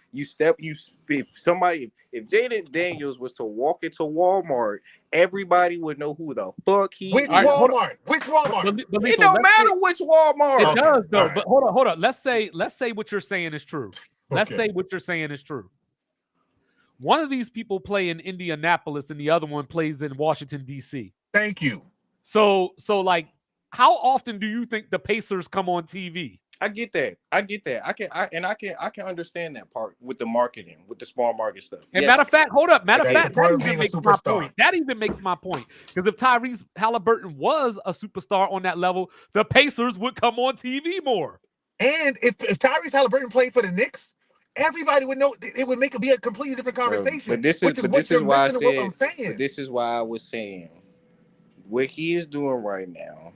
if Jaden Daniels was to walk into Walmart, everybody would know who the fuck he Which is. All right, hold Walmart? Which Walmart? But It Lethal, don't let's matter say- which Walmart. It Okay, does though. all right. But hold on. Let's say what you're saying is true. Let's Okay. say what you're saying is true. One of these people play in Indianapolis and the other one plays in Washington, D.C. Thank you. So like, how often do you think the Pacers come on TV? I get that. I can understand that part with the marketing, with the small market stuff. And Yes. matter of fact, hold up. Matter of That's fact, part that of even being a makes my superstar. point. That even makes my point. Because if Tyrese Halliburton was a superstar on that level, the Pacers would come on TV more. And if Tyrese Halliburton played for the Knicks, everybody would know. It would be a completely different conversation. But this which is what you're why I missing what I'm said. saying. But this is why I was saying what he is doing right now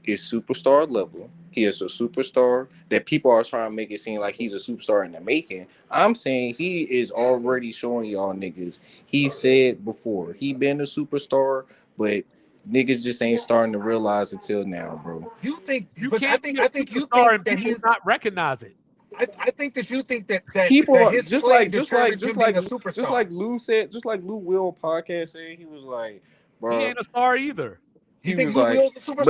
is superstar level. He is a superstar that people are trying to make it seem like he's a superstar in the making. I'm saying he is already showing y'all niggas. He said before he been a superstar, but niggas just ain't starting to realize until now, bro. You think? You But can't I think be a you superstar think and that people he's. not recognize it. I think that you think that People that are his just play like determines him being a superstar. just like Lou said, just like Lou Will podcast said, he was like, bro, He ain't a star either. You he think was Lou like, Will's a superstar?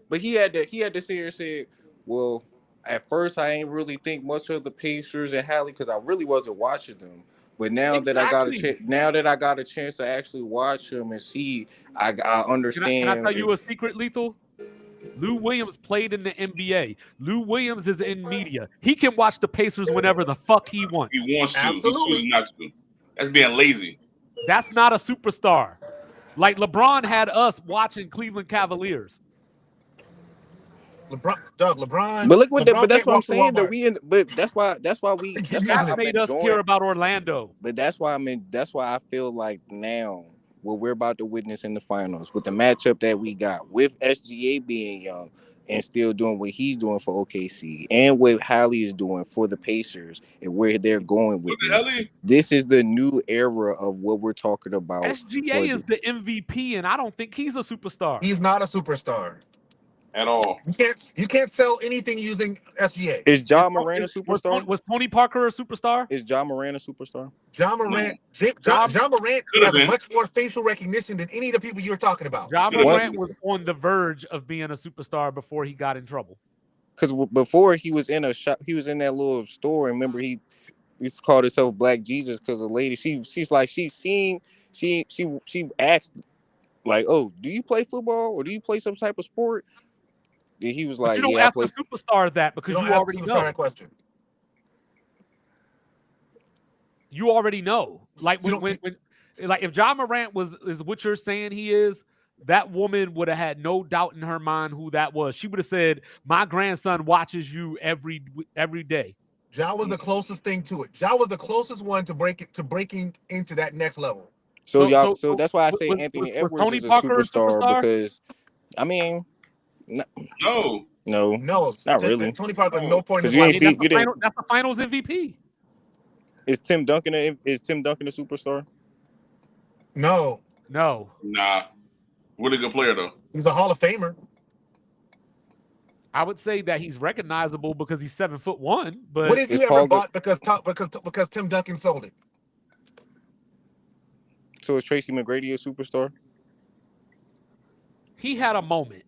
but he had to sit here and say, well, at first I ain't really think much of the Pacers and Hallie because I really wasn't watching them. But now that I got a chance to actually watch them and see, I understand. Can I tell you a secret, Lethal? Lou Williams played in the NBA. Lou Williams is in media. He can watch the Pacers whenever the fuck he wants. He wants to. Absolutely. He chooses not to. That's being lazy. That's not a superstar. Like LeBron had us watching Cleveland Cavaliers. LeBron. But look what LeBron but that's can't what I'm walk to saying. That Walmart. but that's why That made us care about Orlando. But that's why I feel like now what we're about to witness in the finals with the matchup that we got with SGA being young and still doing what he's doing for OKC and what Hallie is doing for the Pacers and where they're going with this is the new era of what we're talking about. SGA is the MVP, and I don't think he's a superstar. He's not a superstar at all. You can't sell anything using SGA. Is Ja Morant a superstar? Was Tony Parker a superstar? Is Ja Morant a superstar? Ja Morant. No. Ja Morant has much more facial recognition than any of the people you're talking about. Ja Morant was on the verge of being a superstar before he got in trouble. Because before he was in he was in that little store. And remember, he used to call himself Black Jesus because the lady she asked like, oh, do you play football or do you play some type of sport? And he was like, you don't yeah, ask the superstar that because you already know that question. You already know. Like when if Ja Morant is what you're saying he is, that woman would have had no doubt in her mind who that was. She would have said, "My grandson watches you every day." Ja was the closest thing to it. Ja was the closest one to breaking into that next level. So that's why I say Anthony Edwards is a superstar because, I mean, no, No, No, not really. Tony Parker, no point in Because his you life. ain't see. That's the finals MVP. Is Tim Duncan a superstar? No, No, Nah. Really good player though. he's a Hall of Famer. I would say that he's recognizable because he's 7'1", but What did Is you ever Paul bought because Tim Duncan sold it? So is Tracy McGrady a superstar? he had a moment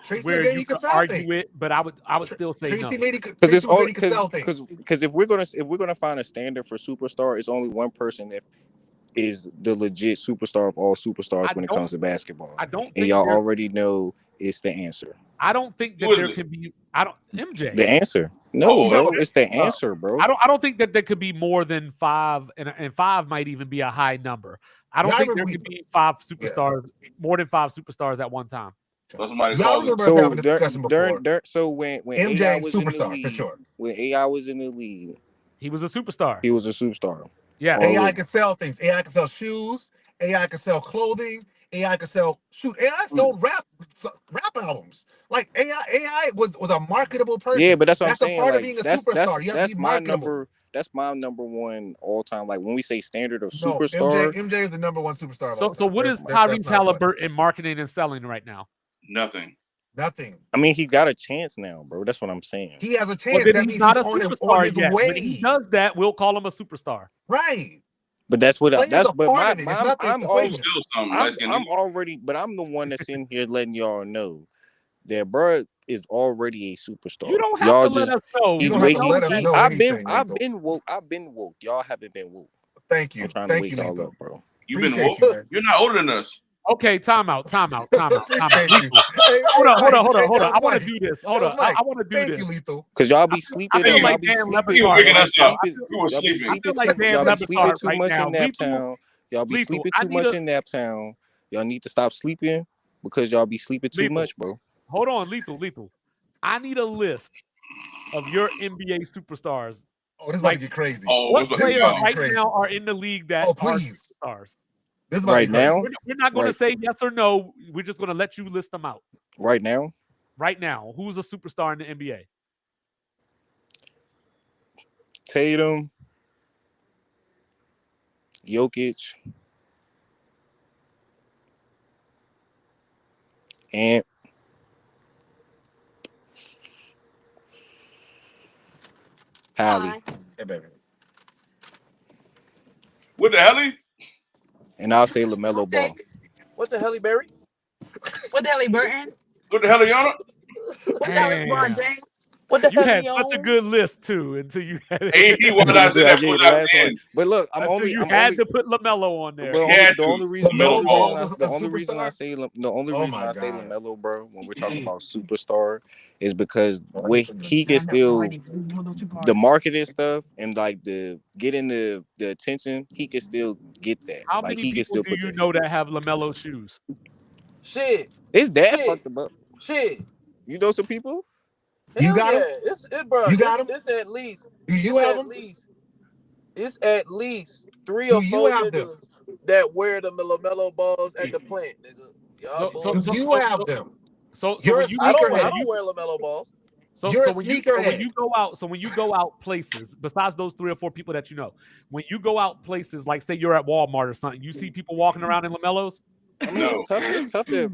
Tracy where McGrady you could could sell argue things. it, but I would still say no. Because Tracy it's all McGrady could sell things. because if we're gonna find a standard for superstar, it's only one person that is the legit superstar of all superstars when it comes to basketball. I don't And think y'all already know it's the answer. I don't think that Who is there it? can be. MJ. The answer. No, Oh, bro. okay. It's the answer, bro. I don't think that there could be more than 5, and 5 might even be a high number. I don't Yeah, I think there remember could be 5 superstars, more than 5 superstars at one time. So somebody Y'all calls it. remember us having a discussion before. So when MJ AI was in the superstar league, for sure. when AI was in the league, He was a superstar. he was a superstar. Yeah. All AI of- could sell things. AI could sell shoes. AI could sell clothing. AI could sell AI sold rap albums. Like AI was a marketable person. Yeah, but that's what I'm saying. a part Like of being a that's superstar. You have to be my marketable. That's my number one all time. Like when we say standard of No, superstar, MJ is the number one superstar of all time. So what is That's Tyrese not a question. Halliburton marketing and selling right now? Nothing. Nothing. I mean, he got a chance now, bro. That's what I'm saying. He has a Well, chance. then That he's means not a he's on superstar his yet. way. When he does that, we'll call him a superstar. Right. But that's what Players that's. are But part my of it. It's not the I'm equation. Still something. Nice I'm already. But I'm the one that's in here letting y'all know that bro is already a superstar. You don't have y'all to let just us know. You he's don't have to waking. let us know I've been anything, Lethal. I've been woke. Y'all haven't been woke. Thank you. I'm trying to Thank wake you, y'all Lethal. up, bro. You've been Appreciate woke. you, man. You're not older than us. Okay, time out. Appreciate you. Hey, Hold on. Mike, I want that to was do this. Mike. I want to do Thank this. you, Lethal. Cause y'all be sleeping. I feel Y'all like be Dan sleeping. You were Lebatard waking right us now. up. We were Y'all be sleeping. sleeping. like Dan Y'all be Lebatard sleeping too right much now. in Naptown. Y'all be Lethal, sleeping I too need much a- in Naptown. Y'all need to stop sleeping because y'all be sleeping too Lethal. much, bro. Hold on, Lethal. I need a list of your NBA superstars. Oh, this is about to get crazy. Oh, What what's This is players about to get right crazy. now are in the league that Oh, are please. superstars? This is about Right to get crazy. now, We're not going to say yes or no. We're just going to let you list them out. right now, Right now, who's a superstar in the NBA? Tatum, Jokic, and Hallie. Hey, baby. What the hell? And I'll say LaMelo Ball. What the hell, Barry? What the hell, Burton? What the hell, Yana? What the hell, LeBron James? What the You hell, had he such a on? good list too until you had AD was not I that gave was the out last one. in. But look, I'm until only you had to put LaMelo on there. But He had the to. only reason LaMelo Ball. the only reason I say God. LaMelo, bro, when we're talking about superstar, is because he can still the marketing stuff and like the getting the attention, he can still get that. How Like many he can people still do put you that. know that have LaMelo shoes? Shit. His dad Shit. fucked him up. Shit. You know some people? You Hell got yeah. him? Bro. You got him? It's at least. Do you have at him? least. It's at least 3 Do or you 4 have them? niggas that wear the LaMelo balls at the plant, nigga. Y'all Do you have them? So You're when a you I sneakerhead. don't wear LaMelo balls. You're a when sneakerhead. you go out places, besides those 3 or 4 people that you know, when you go out places, like say you're at Walmart or something, you see people walking around in LaMelos. I mean, it's tough to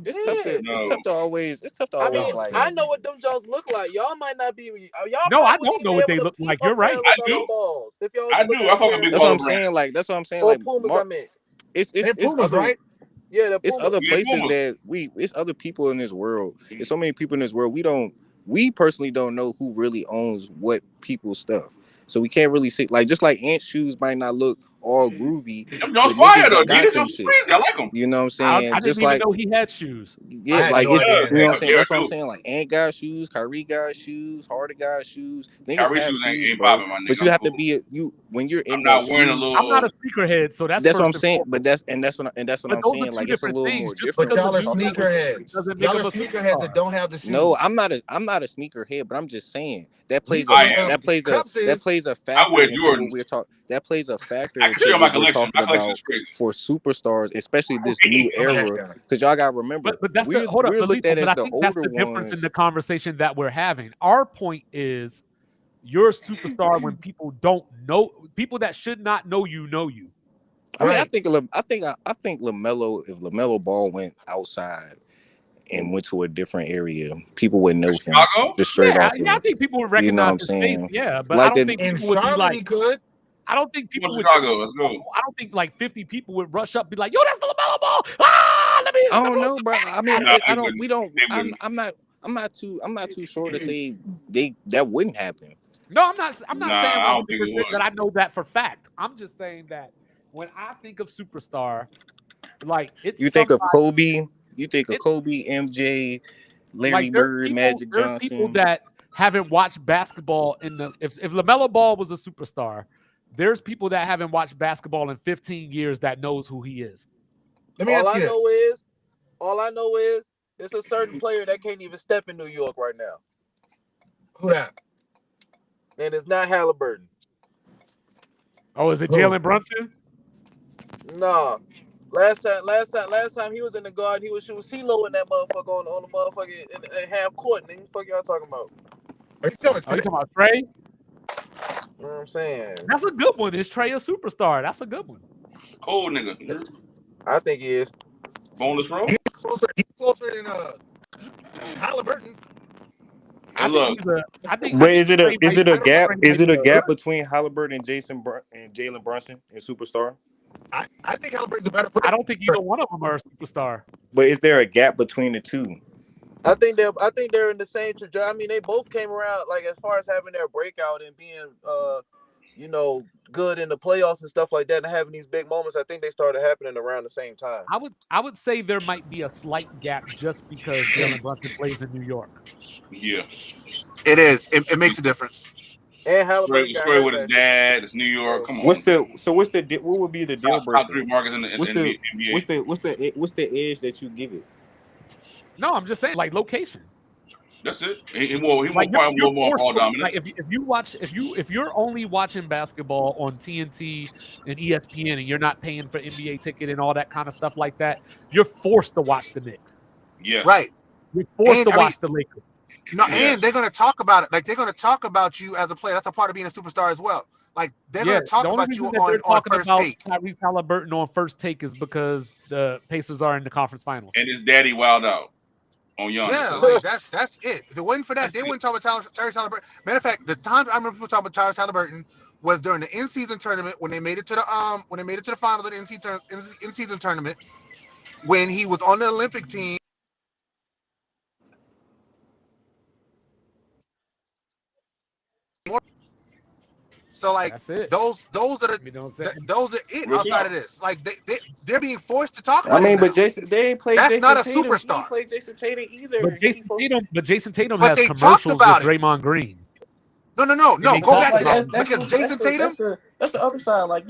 always like. I know what them Jones look like. Y'all might not be. Y'all No, I probably don't know be what able they to look peep like. a You're pair right. of I LaMelo do. balls. If y'all I look do. at I fuck with Big That's what Baller I'm Brand. saying. Like that's what I'm saying. or Like Pumas, I meant. it's Pumas, other, right? Yeah, the it's Pumas. other Yeah, places Pumas. that it's other people in this world. There's so many people in this world. We personally don't know who really owns what people's stuff. So we can't really see, like, just like Ant shoes might not look all groovy. Them but Jones fire niggas though. that got Adidas them Jones shits. crazy. I like them. You know what I'm I saying? didn't Just even like know he had shoes. I yeah, had like no it's idea. you know what I'm Yeah, saying. That's what I'm too. saying. Like Ant got shoes, Kyrie got shoes, Harden got shoes. Niggas Kyrie have shoes shoes, ain't bro. popping, my nigga. But you I'm have cool. to be when you're in I'm that not wearing a shoe. I'm not little. a sneakerhead, so that's That's what first I'm and saying. foremost. That's what But I'm those are saying. 2 Like it's a different little things. more Just different. But because y'all the are shoes sneakerheads. doesn't make Y'all are them a sneakerheads superstar. that don't have the shoes. No, I'm not a sneakerhead, but I'm just saying that plays Lethal, I am. that plays Cups is. a I factor wear into what Jordans. we're talking. that plays a factor I can show into you my what we're collection. talking My collection about is crazy. for superstars, especially this Okay. new Oh, yeah, era. yeah. Because y'all gotta remember, But that's the hold up, we're but looked lethal, at but as I the think that's older the difference in ones. the conversation that we're having. Our point is you're a superstar when people don't know, people that should not know you know you. I mean, Right. I think LaMelo, if LaMelo Ball went outside and went to a different area, people would know him Chicago? just straight Yeah, off yeah, I of, think people would you know what recognize I'm his saying? face. Yeah, but Like I don't the- think In people would be Charlotte, like. he could. I don't think Come people on, would. Chicago. Let's go. I don't think like 50 people would rush up, and be like, "Yo, that's the LaMelo Ball!" Ah, let me. I don't know, bro. I mean, Nah, I they don't. wouldn't. We don't. They wouldn't. I'm not too sure to say that wouldn't happen. No, I'm not. I'm not Nah, saying I don't think it 100% would. that I know that for fact. I'm just saying that when I think of superstar, like it's You think of somebody- Kobe? You think of Kobe, MJ, Larry like there's Bird, people, Magic there's people Johnson? that haven't watched basketball in the. If LaMelo Ball was a superstar, there's people that haven't watched basketball in 15 years that knows who he is. Let me All ask I you know this. is, it's a certain player that can't even step in New York right now, Who that? and it's not Halliburton. Oh, is it Who? Jalen Brunson? Nah. Last time he was in the guard, he was shooting CeeLo in that motherfucker on the motherfucker in half court. Nigga, what the fuck y'all talking about? Are you talking Are you talking about Trey? You know what I'm saying? That's a good one. Is Trey a superstar? That's a good one. Cold nigga. I think he is. Boneless roll. He's closer than Halliburton. And look, I think. But is it a gap? Is it a Trey gap between Halliburton and Jalen Brunson in superstar? I think Halliburton's a better I player. don't think either one of them are a superstar. But is there a gap between the two? I think they're in the same trajectory. I mean, they both came around like as far as having their breakout and being good in the playoffs and stuff like that, and having these big moments. I think they started happening around the same time. I would say there might be a slight gap just because Jalen Brunson plays in New York. yeah. It is. It makes a difference. And Halliburton Straight with his dad. It's New York. Come on. What would be the deal top three breaker? markets in the NBA? What's the edge that you give it? No, I'm just saying like location. That's it. He more Like probably more forced ball to- dominant. Like if you're only watching basketball on TNT and ESPN and you're not paying for NBA ticket and all that kind of stuff like that, you're forced to watch the Knicks. Yeah. Right. You're forced And, to I watch the Lakers. No, Yes. and they're going to talk about it. Like they're going to talk about you as a player. That's a part of being a superstar as well. Like they're going to talk the only about you reason that they're on talking first about take. Tyrese Halliburton on First Take is because the Pacers are in the conference finals. And his daddy wild out on Giannis. Yeah, like that's it. If it wasn't for that, they wouldn't talk about Tyrese Halliburton. Matter of fact, the time I remember people talking about Tyrese Halliburton was during the in-season tournament when they made it to the finals of the in-season tournament when he was on the Olympic team. So like That's it. those are the You know what I'm saying? those are it Real outside talk. of this. Like they're being forced to talk I about mean, it but now. Jason, they ain't played. That's Jason not a Tatum. He superstar. ain't played Jason Tatum either. But Jason Tatum But has they talked commercials with about it. Draymond Green. No. they Go talk back to about that because Jason Tatum. That's the other side. Like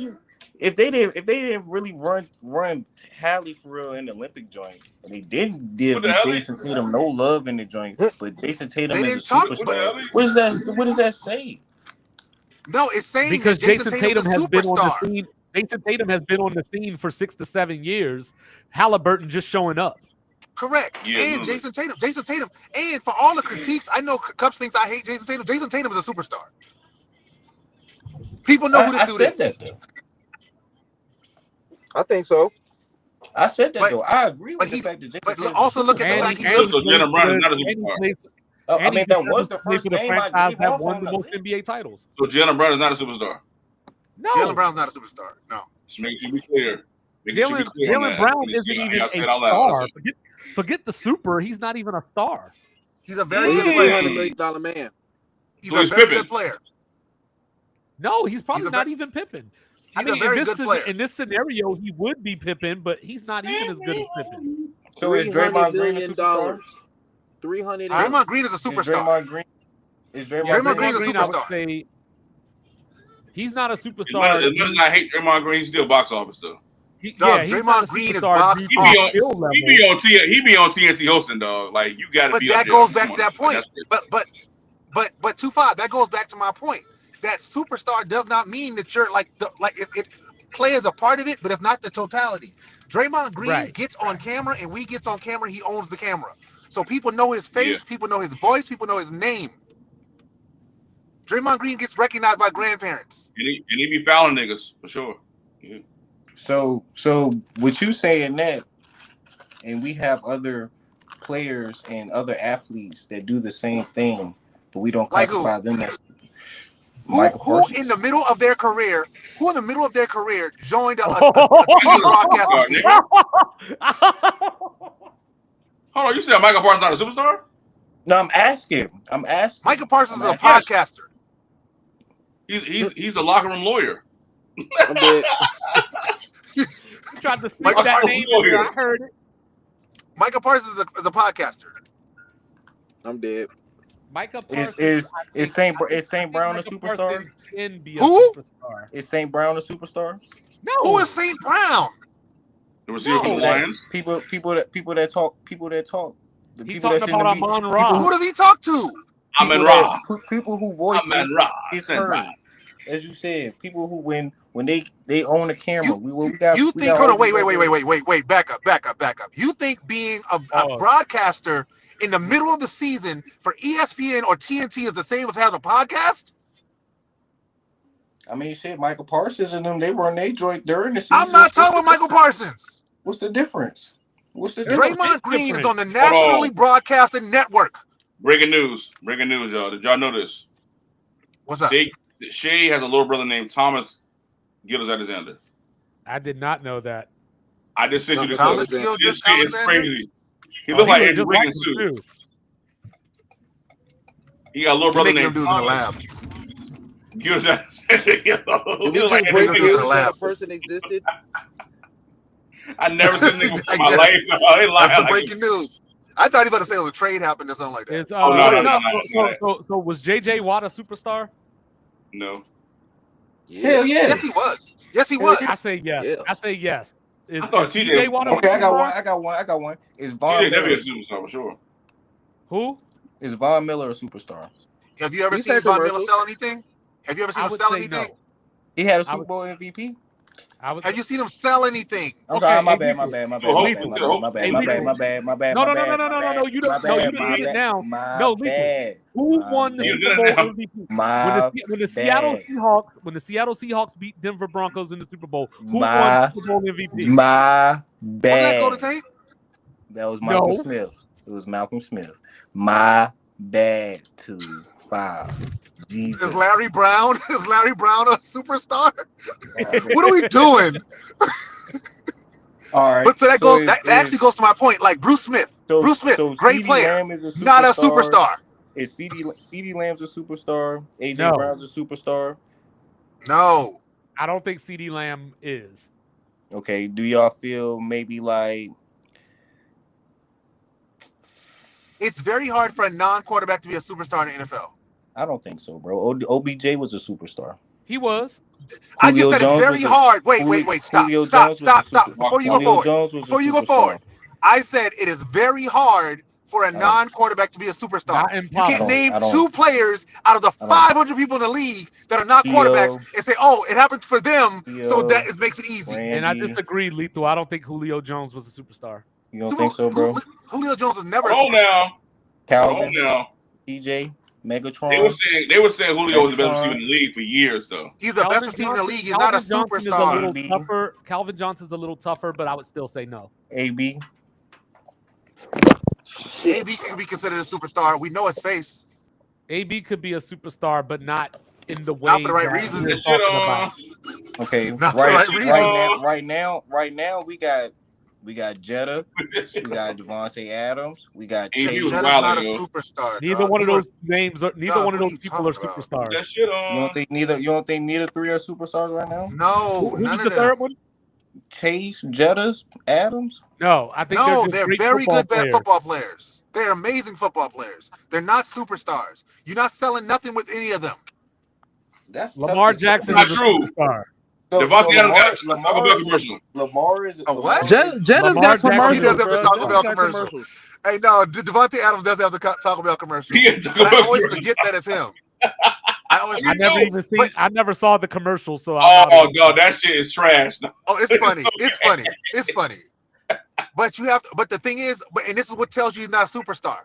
if they didn't really run Hallie for real in the Olympic joint, and they didn't give What the hell? Jason Tatum no love in the joint, but Jason Tatum They is a didn't talk- What the hell? superstar. What does that say? No, it's saying Because that Jason Jason Tatum's Tatum a has been on the superstar. scene. Jason Tatum has been on the scene for 6 to 7 years. Halliburton just showing up. Correct. Yeah, And literally. Jason Tatum, and for all the critiques, I know Cups thinks I hate Jason Tatum. Jason Tatum is a superstar. People know who this I dude said is. that though. I think so. I said that But- though. I agree but with the he- fact that Jason but Tatum. also look at the And fact he he So doesn't. Jalen Brown is not a and he superstar. plays- I and he mean, that just was the doesn't play first for the game I franchise gave that off won on the the most list. NBA titles. So Jalen Brown is not a superstar. No, Jalen Brown's not a superstar. No. Just make sure we clear. Make sure we clear on Jalen that. Brown He isn't said- even I a said out loud, star. that's Forget the super. He's not even a star. He's a very He's a good player. $300 million man. He's So a he's very Pippen. good player. No, he's probably He's a not ve- even Pippen. He's a very good player. In this scenario, he would be Pippen, but he's not even as good as Pippen. So is Draymond Green a superstar? Draymond Green is a Is superstar. Draymond Green? Is Yeah, Draymond Draymond Green Green? is a I would superstar. say he's not a As superstar. much as I hate Draymond Green, he's still box office though. Dog, he's Draymond not a Green is superstar box due He to be office. on, skill level. he be on TNT hosting, dog. Like you got to But be. that up there. goes back Come to on, that point. that's- But 2-5, that goes back to my point. that superstar does not mean that you're like it play is a part of it, but it's not the totality. Draymond Green Right. gets on camera, and we gets on camera. He owns the camera, so people know his face, Yeah. people know his voice, people know his name. Draymond Green gets recognized by grandparents. And he be fouling niggas for sure. Yeah. So with you saying that, and we have other players and other athletes that do the same thing, but we don't Like who? classify them as Who Michael Parsons. in the middle of their career? Who in the middle of their career joined a TV broadcast team? Hold on, you said Michael Parsons not a superstar? No, I'm asking. Michael Parsons is a I'm podcaster. He's a locker room lawyer. I'm dead. You tried to speak Michael that Parsons. name, and I heard it. Michael Parsons is a podcaster. I'm dead. Micah Parsons. Is St. Brown a Micah superstar? Parsons can be a Who? superstar. Is St. Brown a superstar? No. Who is St. Brown? The receiver from the No. Lions. People that talk. The He's people talking that's in the about media. Amon Who Ra. does he talk to? Amen People Ra. People who voice Amen Ra. is Said heard. Ra. As you said, people who when they own a camera. You- we got. You we think? got Hold on, all these wait. Back up. You think being a Pause. broadcaster in the middle of the season for ESPN or TNT is the same as having a podcast? I mean, shit. Michael Parsons and them, they run their joint during the season. I'm not talking about Michael Parsons. What's the difference? What's the There's difference? a Draymond big Green is difference. on the nationally broadcasted network. Breaking news, y'all. Did y'all know this? What's up? Shea has a little brother named Thomas Gillis Alexander. I did not know that. I just sent you the Thomas clip. Gillis This shit is Alexander? crazy. He looked like looked Andrew just like Wiggins him, too. too. He got a little They're brother making them named dudes in the Thomas lab. Gillis Alexander. Did He we look just like break Andrew Wiggins news in the Wiggins. that lab. the person existed? I never seen a nigga I in my guess. life. I ain't lying That's the like breaking news. I thought he was about to say it was a trade happened or something like that. It's, Oh, no. So was JJ Watt a superstar? No. Hell yeah. Yes, he was. Yes, he Hell was. yeah. I say yes. Yeah. I say yes. Is, I thought is TJ TJ Watt a Okay, I superstar? got one. Is Von TJ definitely Miller? a superstar for sure. Who? Is Von Miller a superstar? Have you ever He's seen had Von Miller commercials. sell anything? Have you ever seen I him would sell say anything? no. He had a I Super would- Bowl MVP. I would. Have you seen him sell anything? I'm Okay, sorry, my hey, bad. No, no, no, Lethal. Who won the bad. Super Bowl MVP? My When the Seattle Seahawks beat Denver Broncos in the Super Bowl, who won the Super Bowl MVP? my Wasn't that Golden bad. Tate? That was Malcolm No. Smith. It was Malcolm Smith. My bad to foul. Jesus. Is Larry Brown a superstar? What are we doing? All right. But so that so goes. That actually goes to my point. Like Bruce Smith, great CeeDee player, Lamb is not a superstar. Is CeeDee Lamb's a superstar? AJ No. Brown's a superstar? No, I don't think CeeDee Lamb is. Okay. Do y'all feel maybe like it's very hard for a non-quarterback to be a superstar in the NFL. I don't think so, bro. OBJ was a superstar. He was. I just Julio said Jones it's very was a- hard. Wait. Stop. Julio Stop. Jones was a super- Before you go Julio forward. Jones was a Before you go superstar. forward. I said it is very hard for a non-quarterback to be a superstar. Not You impossible. can't name I don't- two players out of the I don't- 500 people in the league that are not quarterbacks and say, "Oh, it happens for them," so Theo, that it makes it easy. And I Randy, disagree, Lethal. I don't think Julio Jones was a superstar. You don't think so, bro? Julio Jones is never. Hold on now. Calvin, They TJ, were Megatron. saying Julio was the best receiver in the league for years though. He's the best receiver in the league. He's not a superstar. Calvin Johnson's a little tougher, but I would still say no. AB. AB can be considered a superstar. We know his face. AB could be a superstar, but not in the way. Not for the right that reasons. we're That shit talking about. Okay, Not for the right reason. right now, we got Jetta, we got Devontae Adams, we got AB Chase. was Jetta's wild not a ago. superstar. Neither dog. one of He those names are. Neither Dog, one of what those are you people are talking about? superstars. That shit You don't think neither three are superstars right now? No, Who's none the of them. third one? Chase, Jetta, Adams. No, I think No, they're they're great very football good players. football players. They're amazing football players. They're not superstars. You're not selling nothing with any of them. That's tough Lamar to say. Jackson Not is a true. superstar. Devontae Adams got a Taco Bell commercial. Lamar is A what? Jetta's Lamar got Jackson commercials. He does have the bro. Taco Jetta's Bell got commercial. commercials. Hey, no, Devontae Adams does have the Taco Bell commercial. He had Taco But I Bell always commercial. forget that it's him. I always. I never know. even seen. But- I never saw the commercial, so Oh no, that shit is trash. Oh, it's funny. It's funny. It's funny. But you have. But the thing is, and this is what tells you he's not a superstar.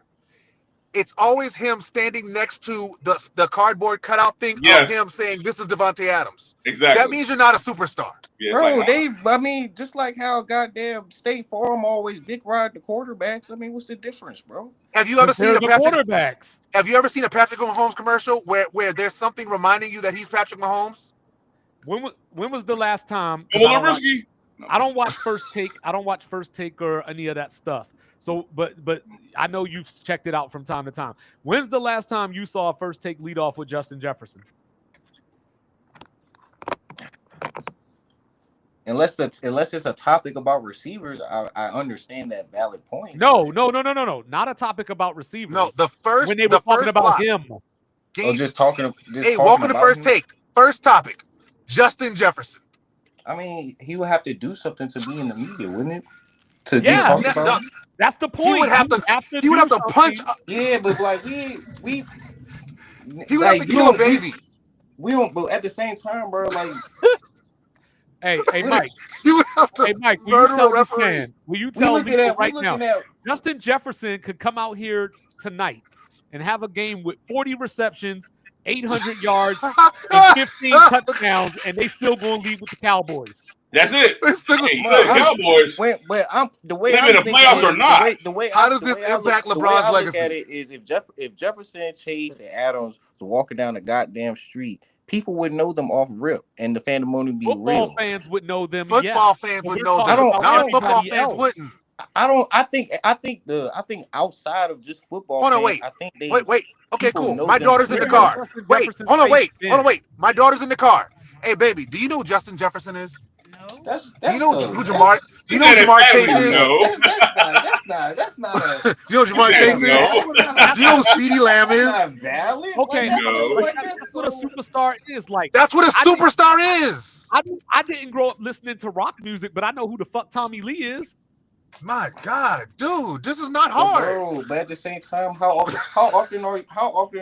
It's always him standing next to the cardboard cutout thing Yes. of him saying, "This is Devontae Adams." Exactly. That means you're not a superstar. Yeah, Bro, like, I mean, just like how goddamn State Farm always dick ride the quarterbacks. I mean, what's the difference, bro? Have you ever seen Compare a the Patrick? quarterbacks. Have you ever seen a Patrick Mahomes commercial where there's something reminding you that he's Patrick Mahomes? When was the last time? 'cause well, I don't watch- risky. I don't watch First Take. I don't watch First Take or any of that stuff. So, but I know you've checked it out from time to time. When's the last time you saw a First Take lead off with Justin Jefferson? Unless it's a topic about receivers, I understand that valid point. No. Not a topic about receivers. No, the first when they were the talking first about block. him. Oh, Game, just talking. hey, welcome to First Take. First topic, Justin Jefferson. I mean, he would have to do something to be in the media, wouldn't it? To be Yeah, talked no, about. That's the point. He would have to. He would have to punch. Yeah, but like we He would like, have to kill a baby. We don't. But at the same time, bro, like Hey, Mike. He would have to. Hey, Mike. Will murder you tell a this referee. man? Will you we tell looking me at right we now? looking at. Justin Jefferson could come out here tonight and have a game with 40 receptions, 800 yards, and 15 touchdowns, and they still going to lead with the Cowboys. That's it. This nigga- Hey, you know, the Cowboys. But I'm the way Even I'm the thinking playoffs is, or not. The way How I- does the this way I look- impact the way LeBron's I look legacy? at it is if Jefferson, Chase, and Adams was walking down the goddamn street, people would know them off rip, and the fandom would be Football real. fans would know them. Football yes. fans But would we're know talking them. about Non-football everybody fans else. wouldn't. I think outside of just football. Hold on, fans, wait. I think they Wait. Okay, people cool. know My them daughter's in the very car. well. Justin Wait, Jefferson hold on, faced Ben. wait. My daughter's in the car. Hey, baby, do you know who Justin Jefferson is? No. That's Do you know a- who Jamar? Do you know who Said it Jamar badly, Chase is? no. That's not a. Do you know who Jamar said Chase is? no. Do you know who CeeDee Lamb That's is? not valid. Okay, Like, No. like, that's what a superstar is. Like, That's what a I didn't- superstar is. I didn't grow up listening to rock music, but I know who the fuck Tommy Lee is. My God, dude, this is not But hard. bro, but at the same time, how often?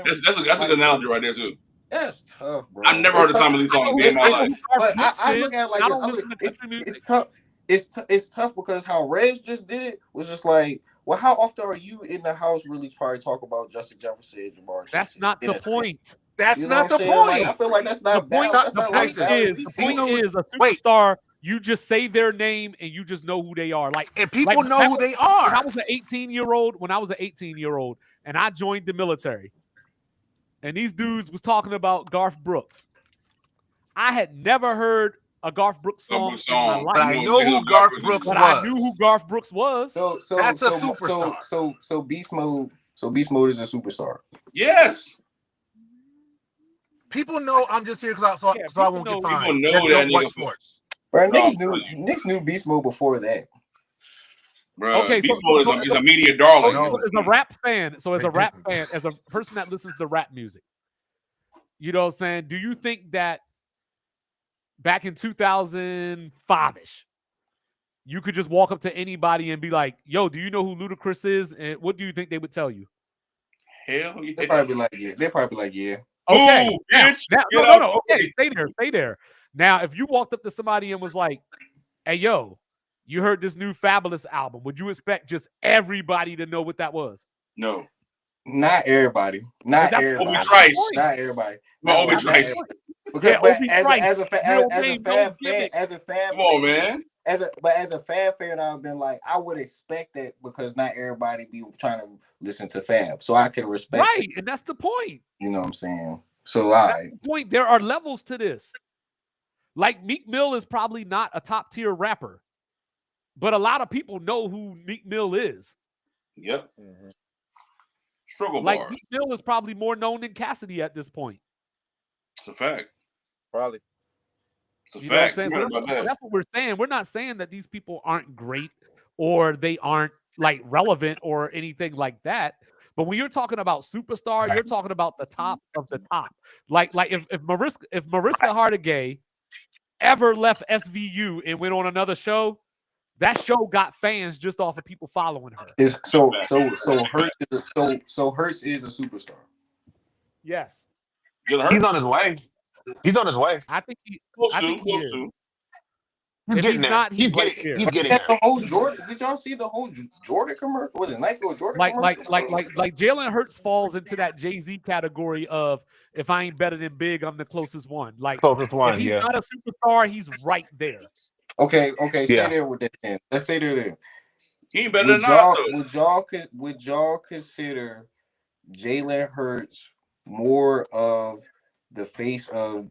That's a good analogy right there too. That's tough, bro. I've never heard of Tommy Lee song in my life. But I look at it like I this. don't I listen look- to country music. it's tough. It's tough because how Reg just did it was just like, well, how often are you in the house really probably talk about Justin Jefferson and Jamar Chase? That's not the point. That's You know not what the I'm saying? Like, I point. feel like that's The not point, valid. That's the not point like valid. is, the Do you point know- is a wait. superstar. You just say their name and you just know who they are. Like And people like, know who they when I are. was an 18-year-old, and I joined the military, and these dudes was talking about Garth Brooks. I had never heard a Garth Brooks song in my life, But I know who Garth Brooks but was. I knew who Garth Brooks was. So That's a superstar. So Beast Mode. So Beast Mode is a superstar. Yes. People know I'm just here because so I people won't know- get fined. people know That that don't watch nigga. sports. Bro, No, niggas knew Beast Mode before that. Bro, Okay, Beast so- Mode so- is a media darling. No. As a rap fan, as They a rap didn't. fan, as a person that listens to rap music, you know what I'm saying? Do you think that back in 2005-ish, you could just walk up to anybody and be like, yo, do you know who Ludacris is? And what do you think they would tell you? Hell yeah. They probably be like, yeah. They probably be like, yeah. Okay. Ooh, Now, bitch. now, Get no. out. Okay, stay there. Now, if you walked up to somebody and was like, hey, yo, you heard this new Fabulous album, would you expect just everybody to know what that was? No. Not everybody. Not That's- everybody. Obi Trice. Not everybody. Well, Obi Not Trice. everybody. Because Yeah, but Obi as Trice. a Real name, no fan, gimmick. as a fan, Come on, man. as a fan fan, I've been like, I would expect that because not everybody be trying to listen to Fab, so I can respect Right, it, and that's the point. you know what I'm saying? So all right, Point. There are levels to this. Like Meek Mill is probably not a top tier rapper, but a lot of people know who Meek Mill is. Yep. Struggle Like bars. Meek Mill is probably more known than Cassidy at this point. It's a fact. Probably. It's a You know what I'm fact. saying? You So right about that. that's what we're saying. We're not saying that these people aren't great or they aren't like relevant or anything like that. But when you're talking about superstar, you're talking about the top of the top. Like if Mariska Hargitay ever left SVU and went on another show, that show got fans just off of people following her. it's so Hurts is a superstar. Yes. Jalen He's Hurts? on his way. He's on his way. I think he. Close I to, think he close is. to. He's If getting he's there. not, he's He's right getting. there. He's getting Had there. the whole Jordan. Did y'all see the whole Jordan commercial? Was it Nike or Jordan Like commercial? Jalen Hurts falls into that Jay-Z category of if I ain't better than Big, I'm the closest one. Like Closest if one. he's Yeah. not a superstar, he's right there. Okay, stay Yeah. there with that. Then. Let's stay there. Then. He ain't better than Nas, though. Would y'all consider Jalen Hurts more of the face of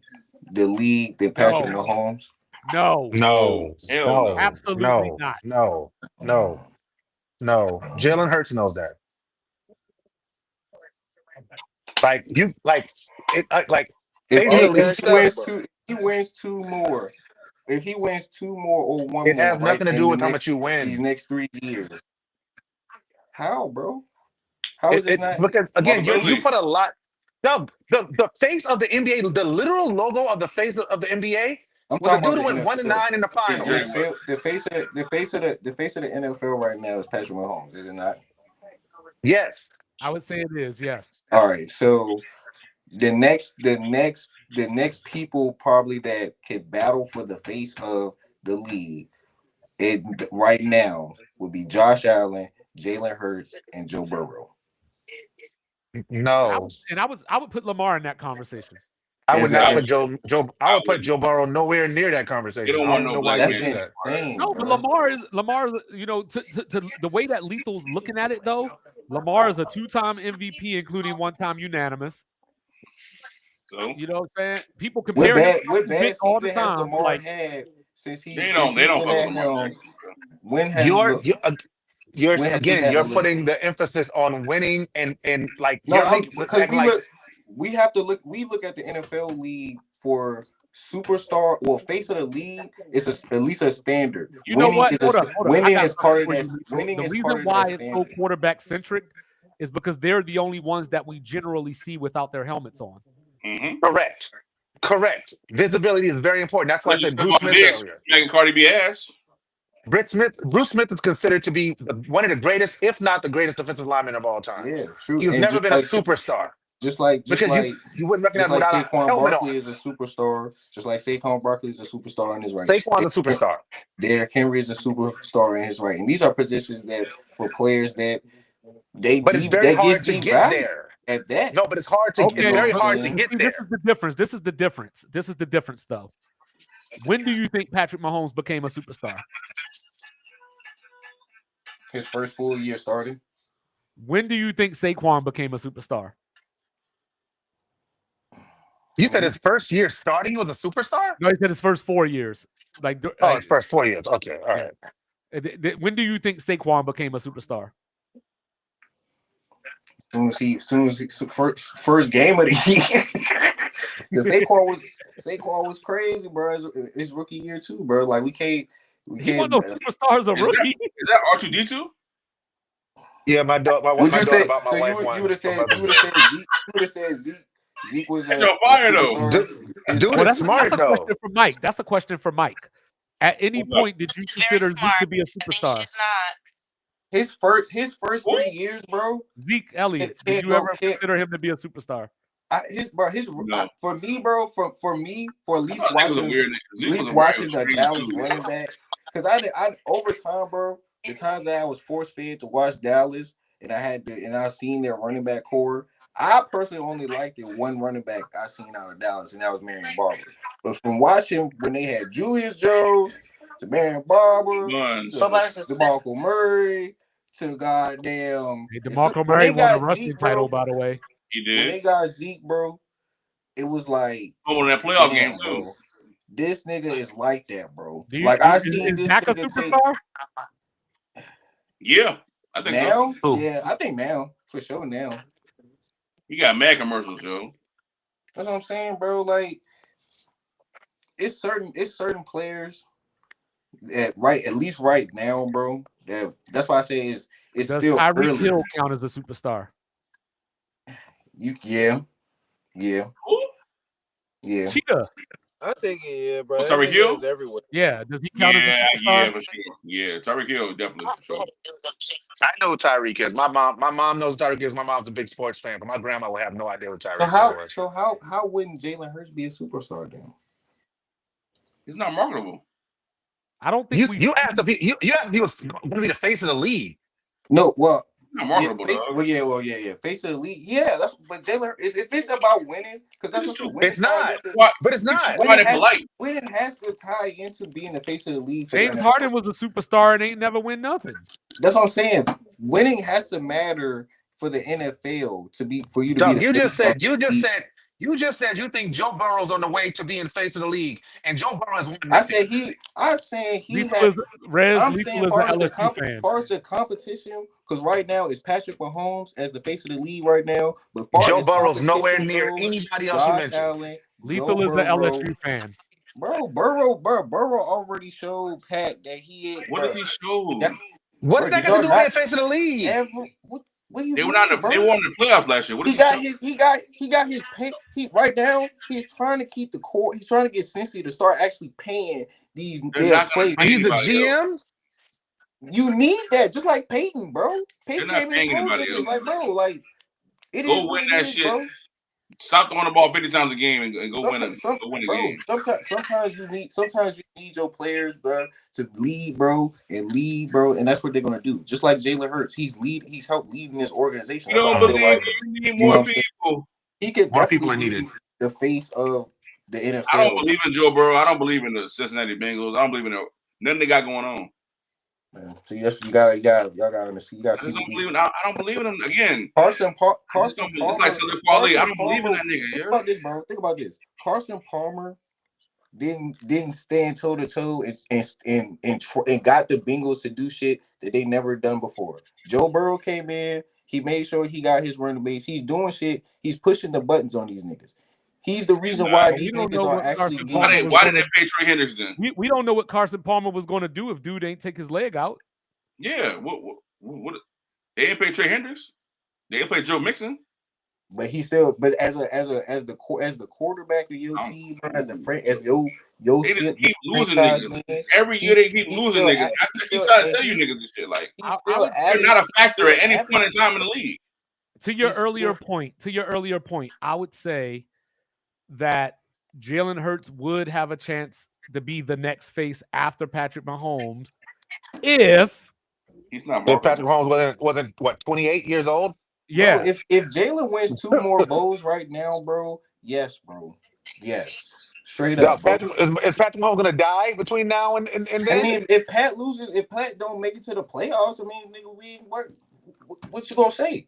the league than Patrick No. Mahomes? No, No. Hell No. no. absolutely No. not. No. No. No. Jalen Hurts knows that. Like you. Like it. Like. If Face of the Okay, league. he wins two more, if he wins two more or one It more, has nothing to in do the with how next- much you these win. next 3 years, how, bro? How is it not? Because again, you Probability. put a lot. No, the face of the NBA, the literal logo of the face of the NBA I'm was a talking dude about who the went 1-9 NFL. in the finals. The face of the NFL right now is Patrick Mahomes, is it not? Yes. I would say it is. Yes. All right, so the next people probably that could battle for the face of the league right now would be Josh Allen, Jalen Hurts, and Joe Burrow. No. I would put Lamar in that conversation. I would not it- put Joe. I would put Joe Burrow nowhere near that conversation. You don't I want don't no know why black you That's did that. insane. No, but bro. Lamar is, you know, to the way that Lethal's looking at it though, Lamar is a 2-time MVP, including 1-time unanimous. So You know what I'm saying? People compare him What to bad Vic all the season has time. Lamar Like, had since he they since don't he's fuck been with at Lamar him? Jackson. When has You're when has he again. had You're a putting the emphasis on winning and like No, you're making because and like we have to look. We look at the NFL league for superstar or face of the league. It's at least a standard. you know what? Hold up. I Winning got is part of something that. for you. Winning The is reason part of why that it's so standard. quarterback centric is because they're the only ones that we generally see without their helmets on. correct. Visibility is very important. That's why I said Bruce Smith earlier. Making Cardi B ass. Bruce Smith is considered to be one of the greatest, if not the greatest, defensive lineman of all time. Yeah, true. He's And never just been a like superstar just like you wouldn't recognize just like him without a Saquon helmet Barkley on. is a superstar. Just like Saquon Barkley is a superstar in his right. Saquon's a superstar. Derrick Henry is a superstar in his right. And these are positions that for players that But it's very hard to get there. At that. No, but it's hard to. Okay, It's very but hard see, to get This there. is the difference. This is the difference, though. When do you think Patrick Mahomes became a superstar? His first full year starting. When do you think Saquon became a superstar? You said his first year starting, he was a superstar? No, he said his first 4 years. His first 4 years. Okay, all right. When do you think Saquon became a superstar? Soon as he first game of the year. Because Saquon was crazy, bro. His rookie year too, bro. Like we can't. He wasn't no superstar as a rookie. Is that R2D2? Yeah, my daughter about my wife. You would have said Zeke was That's on fire though. Dude is smart though. Question for Mike. That's a question for Mike. At any point, did you consider Zeke to be a superstar? His first 3 years, bro. Zeke Elliott. Did you ever consider him to be a superstar? For me, bro. For at least watching the Dallas running back. Because I over time, bro. The times that I was force fed to watch Dallas, and I seen their running back core. I personally only liked it one running back I seen out of Dallas, and that was Marion Barber. But from watching when they had Julius Jones to Marion Barber, to DeMarco Murray, to goddamn DeMarco Murray won a rushing title, by the way. He did. When they got Zeke, bro, it was like that playoff game too. Bro, this nigga is like that, bro. I seen this Dak a superstar? Yeah, I think now. So. Yeah, I think now for sure. Now he got mad commercials, yo. That's what I'm saying, bro. Like it's certain players that at least right now, bro. That's why I say it's Does still Tyreek early. Hill count as a superstar? Yeah. Cheetah. I think yeah, bro. Oh, That Tyreek nigga Hill? is everywhere. Yeah, does he count as a superstar? Yeah, for sure. Yeah, Tyreek Hill definitely for sure. I know who Tyreek is. My mom knows who Tyreek is. My mom's a big sports fan, but my grandma would have no idea what So Tyreek Hill how was. so how wouldn't Jalen Hurts be a superstar then? He's not marketable. I don't think You asked if you asked if he was going to be the face of the league. No, well, He's not marketable, face, dog. yeah. Face of the league, yeah. That's but Jalen if it's about winning, because that's It's what too- winning It's not. ties into. Why? But it's not. Why they polite? Winning has to tie into being the face of the league. For the James NFL. Harden was a superstar and ain't never win nothing. That's what I'm saying. Winning has to matter for the NFL to be for you to be. Doug, The you face just said of you the just league. said you just said you think Joe Burrow's on the way to being face of the league, and Joe Burrow has won I nothing. said I'm saying he Lethal has. is Rez. I'm Lethal saying is far an as, the LSU fan. far as the competition, because right now it's Patrick Mahomes as the face of the league right now. But far Joe as Burrow's nowhere competition near goes, anybody else you Josh mentioned. Allen, Lethal Joe is an Burrow, LSU fan. Burrow already showed Pat that he had. What does he show? What Bro, did that did got to y'all do with not being face of the league? What do you They were mean, not. bro? They won the playoffs last year. What did He he show? got his pay. He right now he's trying to keep the core. He's trying to get Cincy to start actually paying these They're their not gonna players. pay He's the anybody else. GM. You need that, just like Peyton, bro. They're Peyton not came in paying and told anybody niggas, else. like, bro, like it Go is win what it that is, shit. bro. Stop throwing the ball 50 times a game and go win a game. Sometimes you need your players, bro, to lead, bro, and that's what they're gonna do. Just like Jalen Hurts, he's helped leading this organization. You That's why don't I feel believe like, you need you know more what I'm saying? people. He could More people definitely are be needed. the face of the NFL. I don't believe in Joe Burrow. I don't believe in the Cincinnati Bengals. I don't believe in nothing they got going on. Man, see, that's y'all gotta see. You gotta I see. just don't believe in. I don't believe in him again. Carson It's Palmer. like Saleh Kweli. I don't believe in that nigga. Think about this, bro. Think about this. Carson Palmer didn't stand toe to toe and got the Bengals to do shit that they never done before. Joe Burrow came in. He made sure he got his running base. He's doing shit. He's pushing the buttons on these niggas. He's the reason why these don't niggas know are what actually Carson getting. Palmer Why did they pay Trey Hendricks then? We don't know what Carson Palmer was going to do if dude ain't take his leg out. Yeah. What they didn't pay Trey Hendricks. They didn't pay Joe Mixon. But he still, but as the quarterback of your team, as your They just shit, keep losing franchise, niggas. man, Every year they keep losing still niggas. I keep trying to tell you niggas this shit. Like they're not a factor at any point in time in the league. To your earlier point, I would say that Jalen Hurts would have a chance to be the next face after Patrick Mahomes if he's not. If Patrick Mahomes wasn't what 28 years old. Yeah. Bro, if Jalen wins 2 more bowls right now, bro, yes, bro, yes, straight up. Is Patrick Mahomes gonna die between now and then? I mean, if Pat don't make it to the playoffs, I mean, nigga, what you gonna say?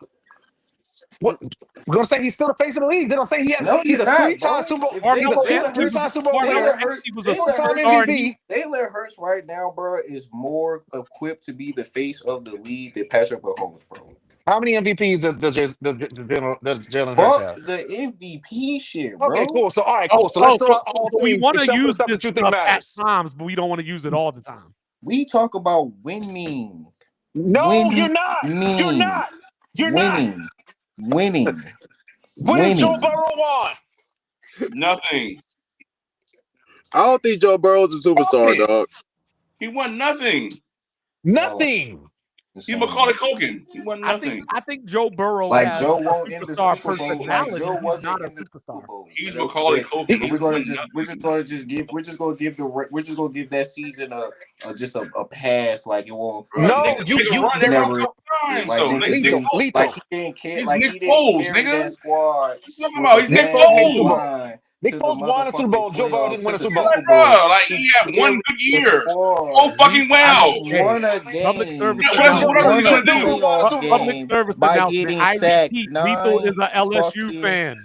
What we're gonna say he's still the face of the league. They're gonna say he's a 3-time Super Bowl. He's a 3-time Super Bowl winner. He was a four-time MVP. Jalen Hurts right now, bro, is more equipped to be the face of the league than Patrick Mahomes, bro. How many MVPs does Jalen Hurts Fuck have? the MVP shit, bro. Okay, cool. So all right, cool. So let's throw out all we things want to except for use stuff this that you think stuff at matters. times, but we don't want to use it all the time. We talk about winning. No, you're not. You're not. You're not. Winning. What did Joe Burrow want? Nothing. I don't think Joe Burrow's a superstar, dog. He won nothing. Nothing. He's Macaulay Culkin. He won nothing. I think Joe Burrow like has Joe a won't end the superstar Super Bowl. personality. Like Joe He's wasn't not a in the Super superstar. Bowl. He's Macaulay Culkin. But we're gonna give that season a pass. Like it won't. No, you run every time. Like, So like he didn't care. He's Like Nick he didn't Foles, carry nigga. that squad. What you talking about? He's Nick Foles. Nick Foles won a Super Bowl. Joe Burrow didn't win a Super Bowl. Like he had one good year. Oh fucking well. He won a game. Public service What else you gonna do? Public service by announcement. getting I sacked repeat, Lethal is a LSU fan.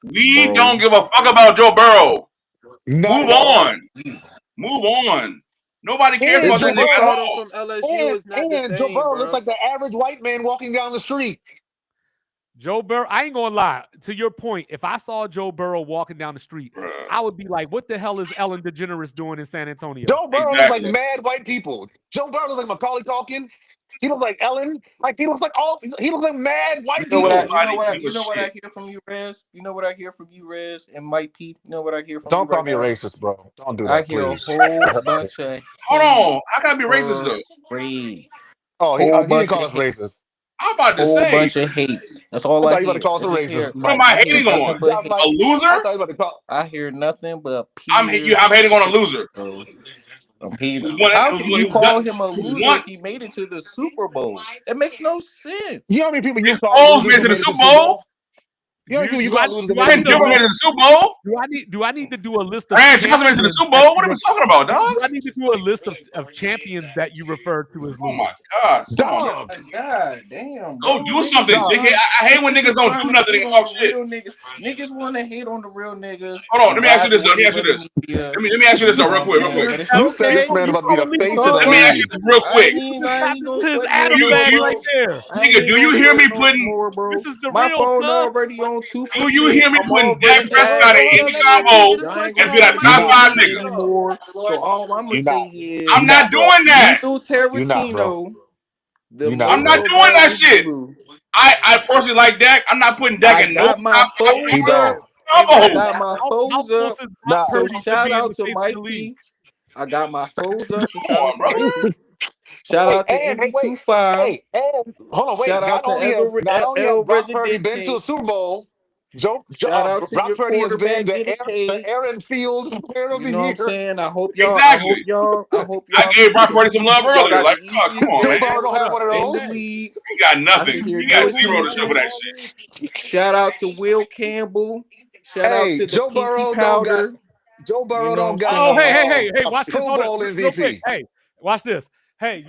We don't give a fuck about Joe Burrow. Move on. Move on. Nobody cares about that nigga at all. From LSU is not the same, Joe Burrow bro. looks like the average white man walking down the street. Joe Burrow, I ain't gonna lie. To your point, if I saw Joe Burrow walking down the street, I would be like, "What the hell is Ellen DeGeneres doing in San Antonio?" Joe Burrow looks like mad white people. Joe Burrow looks like Macaulay Culkin. He looks like Ellen. Like he looks like he looks like mad white You know what people. Nobody give a I shit. hear from you, Rez? You know what I hear from you, Rez? And Mike P. You know what I hear from you Don't call right me a now? racist, bro. Don't do I that, hear a please. whole bunch of Hold on. How can I be racist though? hate. Oh, he Whole didn't bunch call of us racist. I'm about to whole say, bunch of hate. That's all I I thought you about to hear. call us I a just racist, hear. what am Mike. I I hear hating on? nothing but Mike, A hate. loser? I thought you about to call. I hear nothing but I'm peers. hating on a loser. Bro. I'm It hating. was one. How It was can one. you It was call done. him a It was loser one. if he made it to the Super Bowl? That makes no sense. You know how many people you Nick call Foles losers made it who to the made it to Super the Super Bowl. Bowl? You know how many people you call losers that made it Ben to the Super Gilbert made it Bowl? to the Super Bowl. Do I need to do a list of Ryan Johnson made it to the champions Super that Bowl. What you are we talking about, do I dogs? need to do a list of champions that you refer to as Oh my losers? gosh! Come on, Dog, God damn, go bro. do something, dog. dickhead. I hate when niggas don't do nothing and talk shit. Real niggas. Niggas want to hate on the real niggas. Hold on, let and me ask you ride this. the Let me wave ask you of the this. media. Let me ask you this though, You know real what quick, I'm real saying? quick. But it's You said this okay. man about to be the face It's of the Let me ask you league. this real I quick. ain't gonna This is sweat Adam no bag more, right bro. there. Nigga, do you hear me putting? more, bro? This is the My real phone blood. already on 2%. Do you hear me I'm putting already Dak Prescott in hold any on, let me combo finish this as question. being a I'm You not top not. five doing it nigga? anymore. So all I'm gonna You say not. is I'm You not not, bro. doing that. Lethal You not, bro. Tarantino. The You not, I'm bro. not logo doing now that is shit. blue. I personally like Dak. I'm not putting Dak I in no got my top He foes don't. up. Hey I combo. Rez, got my how foes close up. is Brock Nah. So Purdy to shout being out the to face of the Mike league? P. I got my foes up. So Come shout out on, to Mike brother. P. Shout Hey, out to and hey, wait. MV25. Hey, and hold on, wait. Shout out Not to only has El Brock Purdy been to a Residente. Super Bowl, Shout out to Brock your Purdy has been quarterback getting the paid. Aaron Field Player of You the know what I'm Year. saying? I hope Exactly. I y'all gave Brock Purdy some love y'all earlier. got the Like, oh, come easiest on, Joe man. Burrow schedule don't have one of in the those. league. He got I nothing. can hear He got no zero to show for that excuses. shit. Shout out to Will Campbell. Shout out Hey, to the Joe Pinky Burrow don't got. Powder. Joe You Burrow know what don't I'm got Oh, saying? hey, a watch this. Pro Hold Bowl on, real quick. MVP. Hey, watch this. Hey,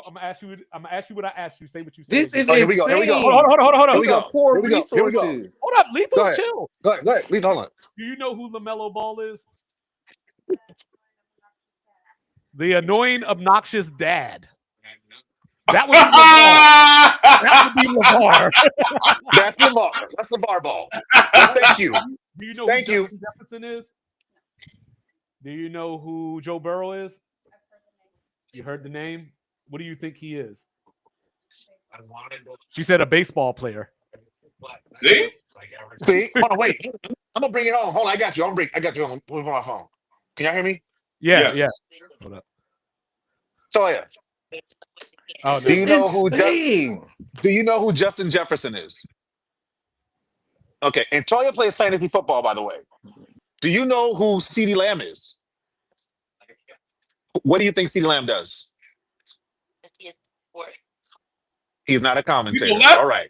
I'm gonna ask you. I'm gonna ask you what I asked you. Say what you said. This again. is Oh, here we go. Here we go. insane. Hold Here up. we These are go. poor Here we go. Here we go. resources. Hold up, Go Lethal, ahead. chill. Go ahead. Go ahead. Leave. Hold on. Do you know who LaMelo Ball is? The annoying, obnoxious dad. That would be LeVar. That would be LeVar. That's Lamar. That's LeVar Ball. Well, thank you. Do you know Thank who you. Justin Jefferson is? Do you know who Joe Burrow is? You heard the name? What do you think he is? She said a baseball player. See? See? Hold on. Wait. I'm gonna bring it home. Hold on. I got you. I got you on my phone. Can y'all hear me? Yeah. Hold up. So yeah. Oh, Do you never know mind. who Justin Jefferson is? Okay. And Toya plays fantasy football, by the way. Do you know who CeeDee Lamb is? What do you think CeeDee Lamb does? He's not a commentator. left? All right.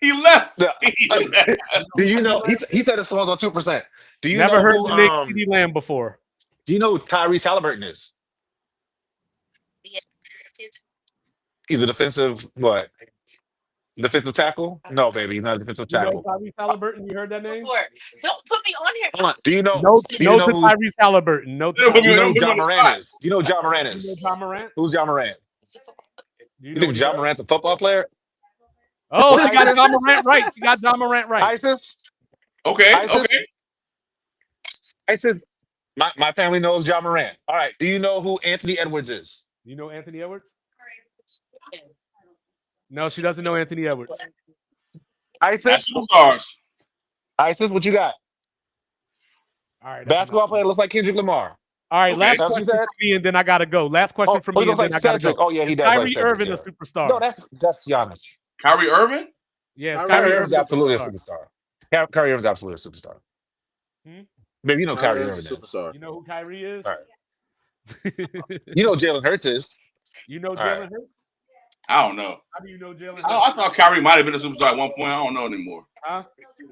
He left. Yeah. He left. Do you know he said his phone's on 2%. Do you Never know heard who the name CeeDee Lamb before. do you know who Tyrese Halliburton is? He's a defensive what? Defensive tackle? No, baby, he's not a defensive You know tackle. Tyrese Halliburton? You heard that name? Don't put me on here. Hold on. Do you know No who to Tyrese Halliburton. No to Put Tyrese. do you know me who John on the Moran spot. is? Do you know who John Moran You know is? John Morant? Who's John Moran? Do You know think what he John does? Morant's a football player? Oh, What, she got ISIS? John Morant right. She got John Morant right. ISIS? Okay. ISIS? ISIS? My family knows John Moran. All right. Do you know who Anthony Edwards is? You know Anthony Edwards? No, she doesn't know Anthony Edwards. ISIS? That's superstars. ISIS, what you got? All right. Basketball player looks like Kendrick Lamar. All right, Okay. last That's what you question said? from me, and then I gotta go. Last question from he me, looks and then like I gotta Cedric. go. Oh, yeah, he Is does like Kyrie Cedric, Irving yeah. a superstar? No, that's Giannis. Kyrie Irving? Yes, Kyrie Kyrie Irving's Irving. absolutely a superstar. Kyrie Irving's absolutely a superstar. Maybe you know Kyrie Irving is. Superstar. You know who Kyrie is? All right. You know Jalen Hurts is. You know All Jalen right. Hurts? I don't know. How do you know Jalen I Hurts? thought Kyrie might have been a superstar at one point. I don't know anymore. Huh?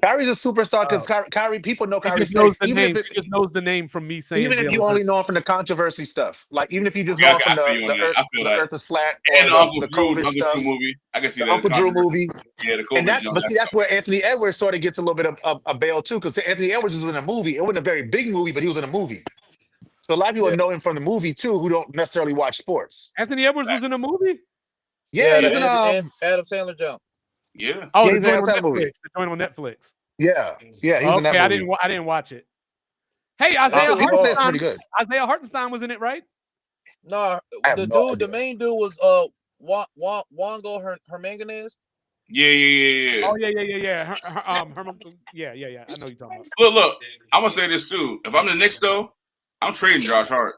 Kyrie's a superstar because Kyrie, people know He Kyrie just knows stinks. the Even name. if He just knows the name from me saying. even if you Jalen only Hurts. know him from the controversy stuff, like even if you just Okay, know him from I feel you on that. I feel the that. Earth is flat And or Uncle the Drew, COVID Uncle stuff, Drew movie. I can see the that. Uncle Drew movie. Yeah, the COVID. And that's where Anthony Edwards sort of gets a little bit of a bail too, because Anthony Edwards was in a movie. It wasn't a very big movie, but he was in a movie. So a lot of people know him from the movie too, who don't necessarily watch sports. Anthony Edwards was in a movie? Yeah, the he's in Adam Sandler jump. Yeah. Oh, Yeah, the he's in joint on that Netflix. movie. The joint on Netflix. Yeah, he's in that Okay, movie. I didn't watch it. Hey, Isaiah People say it's pretty Hartenstein. good. Isaiah Hartenstein was in it, right? No, I have no idea. the main dude was Wango Hermanganez. Yeah. Oh yeah. Herman, yeah. I know you're talking about. Look. I'm gonna say this too. If I'm the Knicks, though, I'm trading Josh Hart.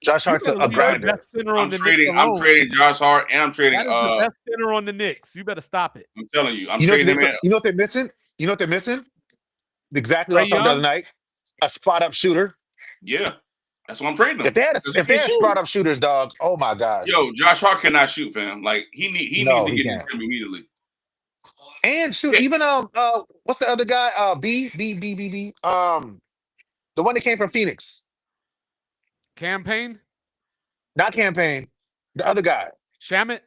Josh Hart's a grinder. Best center on I'm the trading Josh Hart, and I'm trading. That is the best center on the Knicks. You better stop it. I'm telling you, I'm You know trading him. what they're missing? You know what they're missing? Exactly what I Trae talked about the Young? other night. A spot up shooter. Yeah, that's what I'm trading him. If they had spot up shooters, dog. Oh my gosh. Yo, Josh Hart cannot shoot, fam. Like he needs to get in the gym immediately. And shoot, even what's the other guy? B. The one that came from Phoenix. Campaign? Not Campaign. The other guy. Shamit?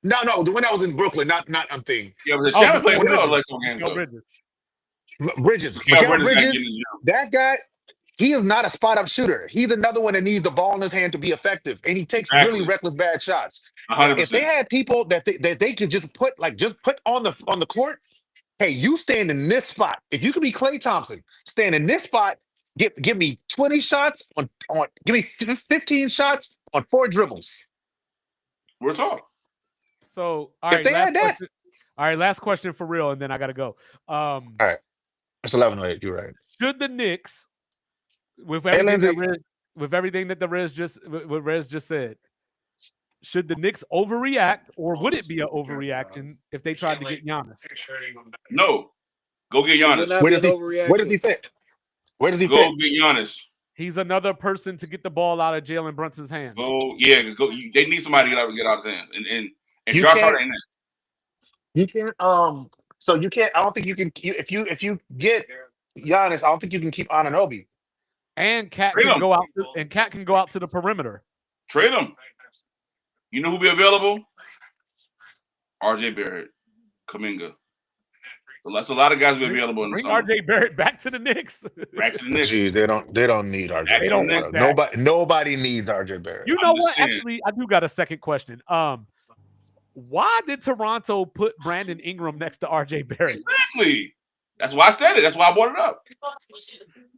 No, the one that was in Brooklyn, not I'm thinking. Yeah, but the Shamit played well like Bridges. Mikal Bridges, that guy, he is not a spot up shooter. He's another one that needs the ball in his hand to be effective. And he takes really reckless bad shots. 100%. If they had people that they could just put on the court, hey, you stand in this spot. If you could be Klay Thompson, stand in this spot, give me 20 shots on give me 15 shots on 4 dribbles. We're talking. So all right, last question for real, and then I gotta go. All right. It's 11:08. You're right. Should the Knicks, with everything that Rez just said, should the Knicks overreact, or would it be an overreaction if they tried to get Giannis? No, go get Giannis. Where does he fit? Where does he fit? Go get Giannis. He's another person to get the ball out of Jalen Brunson's hands. Go. They need somebody to get out of his hands, and Josh Hart ain't there. You can't. So you can't. I don't think you can. If you get Giannis, I don't think you can keep Anunoby. And Cat can go out. And Cat can go out to the perimeter. Trade him. You know who'll be available? RJ Barrett, Kuminga. That's a lot of guys will be available in the summer. RJ Barrett back to the Knicks. Gee, they don't need RJ Barrett. Nobody needs RJ Barrett. You know what? Saying. Actually, I do got a second question. Why did Toronto put Brandon Ingram next to RJ Barrett? Exactly. That's why I said it. That's why I brought it up.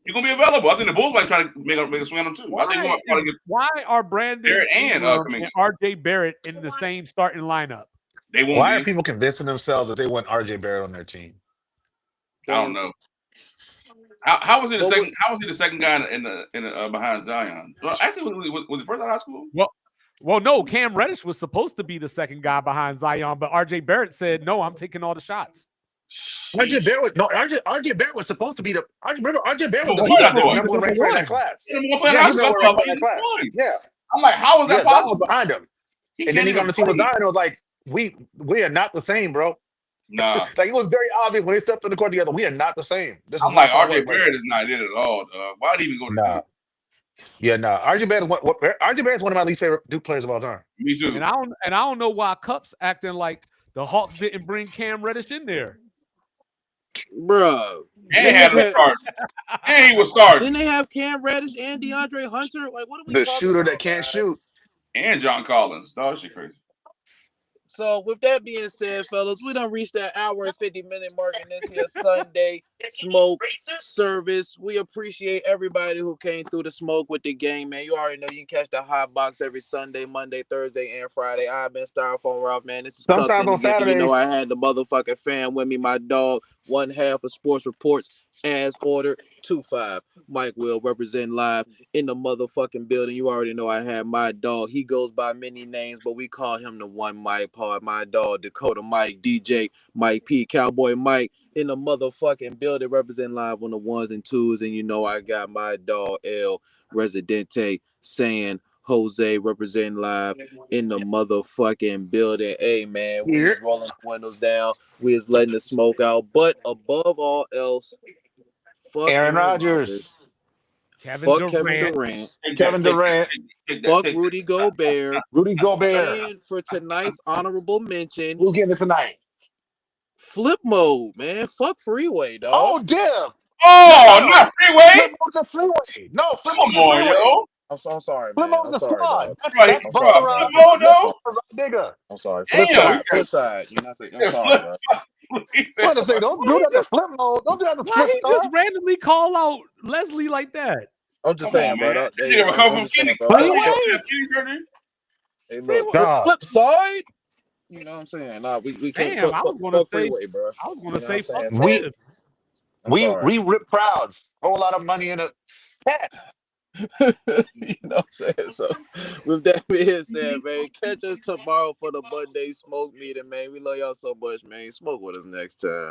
You're gonna be available. I think the Bulls might try to make a swing on them too. Why are Brandon Ingram and RJ Barrett in the same starting lineup? They won't. Why are people convincing themselves that they want RJ Barrett on their team? I don't know. How was he the second? How was he the second guy in the behind Zion? Well, actually, was he first out of high school? Well, no. Cam Reddish was supposed to be the second guy behind Zion, but RJ Barrett said, "No, I'm taking all the shots." RJ Barrett was supposed to be the. Remember, RJ Barrett was the number one ranker in that class. Yeah, I'm like, how is that possible? Behind him, and then he got on the team with Zion. It was like, we are not the same, bro. Nah, like it was very obvious when they stepped on the court together. We are not the same. I'm like, RJ Barrett is not in at all. Why did he even go to Duke? Yeah, RJ Barrett's one of my least favorite Duke players of all time. Me too. And I don't know why Cup's acting like the Hawks didn't bring Cam Reddish in there. Bro. And he was starting. Didn't they have Cam Reddish and DeAndre Hunter? Like, what are we the talking shooter about, that can't guys? shoot. And John Collins. That shit crazy. So with that being said, fellas, we done reached that hour and 50-minute mark in this here Sunday smoke service. We appreciate everybody who came through the smoke with the game, man. You already know you can catch the hot box every Sunday, Monday, Thursday, and Friday. I've been Styrofoam Ralph, man. This is sometimes on Saturdays. You know I had the motherfucking fan with me, my dog, one half of Sports Reports, as ordered. 2-5. Mike Will represent live in the motherfucking building. You already know I have my dog. He goes by many names, but we call him the one Mike Pod. My dog, Dakota Mike, DJ Mike P, Cowboy Mike in the motherfucking building, represent live on the 1s and 2s. And you know I got my dog El Residente San Jose representing live in the motherfucking building. Hey man, we just rolling the windows down. We just letting the smoke out. But above all else, fuck Aaron Rodgers. Kevin Durant. Fuck Rudy Gobert. And for tonight's honorable mention, who's getting it tonight? Flip Mode, man. Fuck Freeway, dog. Oh, damn. Oh, not Freeway. Flip Mode's a Freeway. No, Flip Mode's a Freeway. Yo. I'm sorry, Flip man. Mode's a squad. That's Busta Rhymes. Nigga. I'm sorry. Flip side. You're not saying. I'm sorry, bro. I'm to say, don't do that to Flip Mode. Don't do that to Why Split he Star. just randomly call out Leslie like that? I'm just saying, bro. Hey, look, God. flip side. You know what I'm saying? Nah, we can't Damn, I was gonna fuck say, freeway, bro. I was You gonna know what say I'm fuck saying? We Tiff. I'm sorry. we rip crowds. Whole lot of money in it. You know what I'm saying? So, with that being said, man, catch us tomorrow for the Monday Smoke meeting, man. We love y'all so much, man. Smoke with us next time.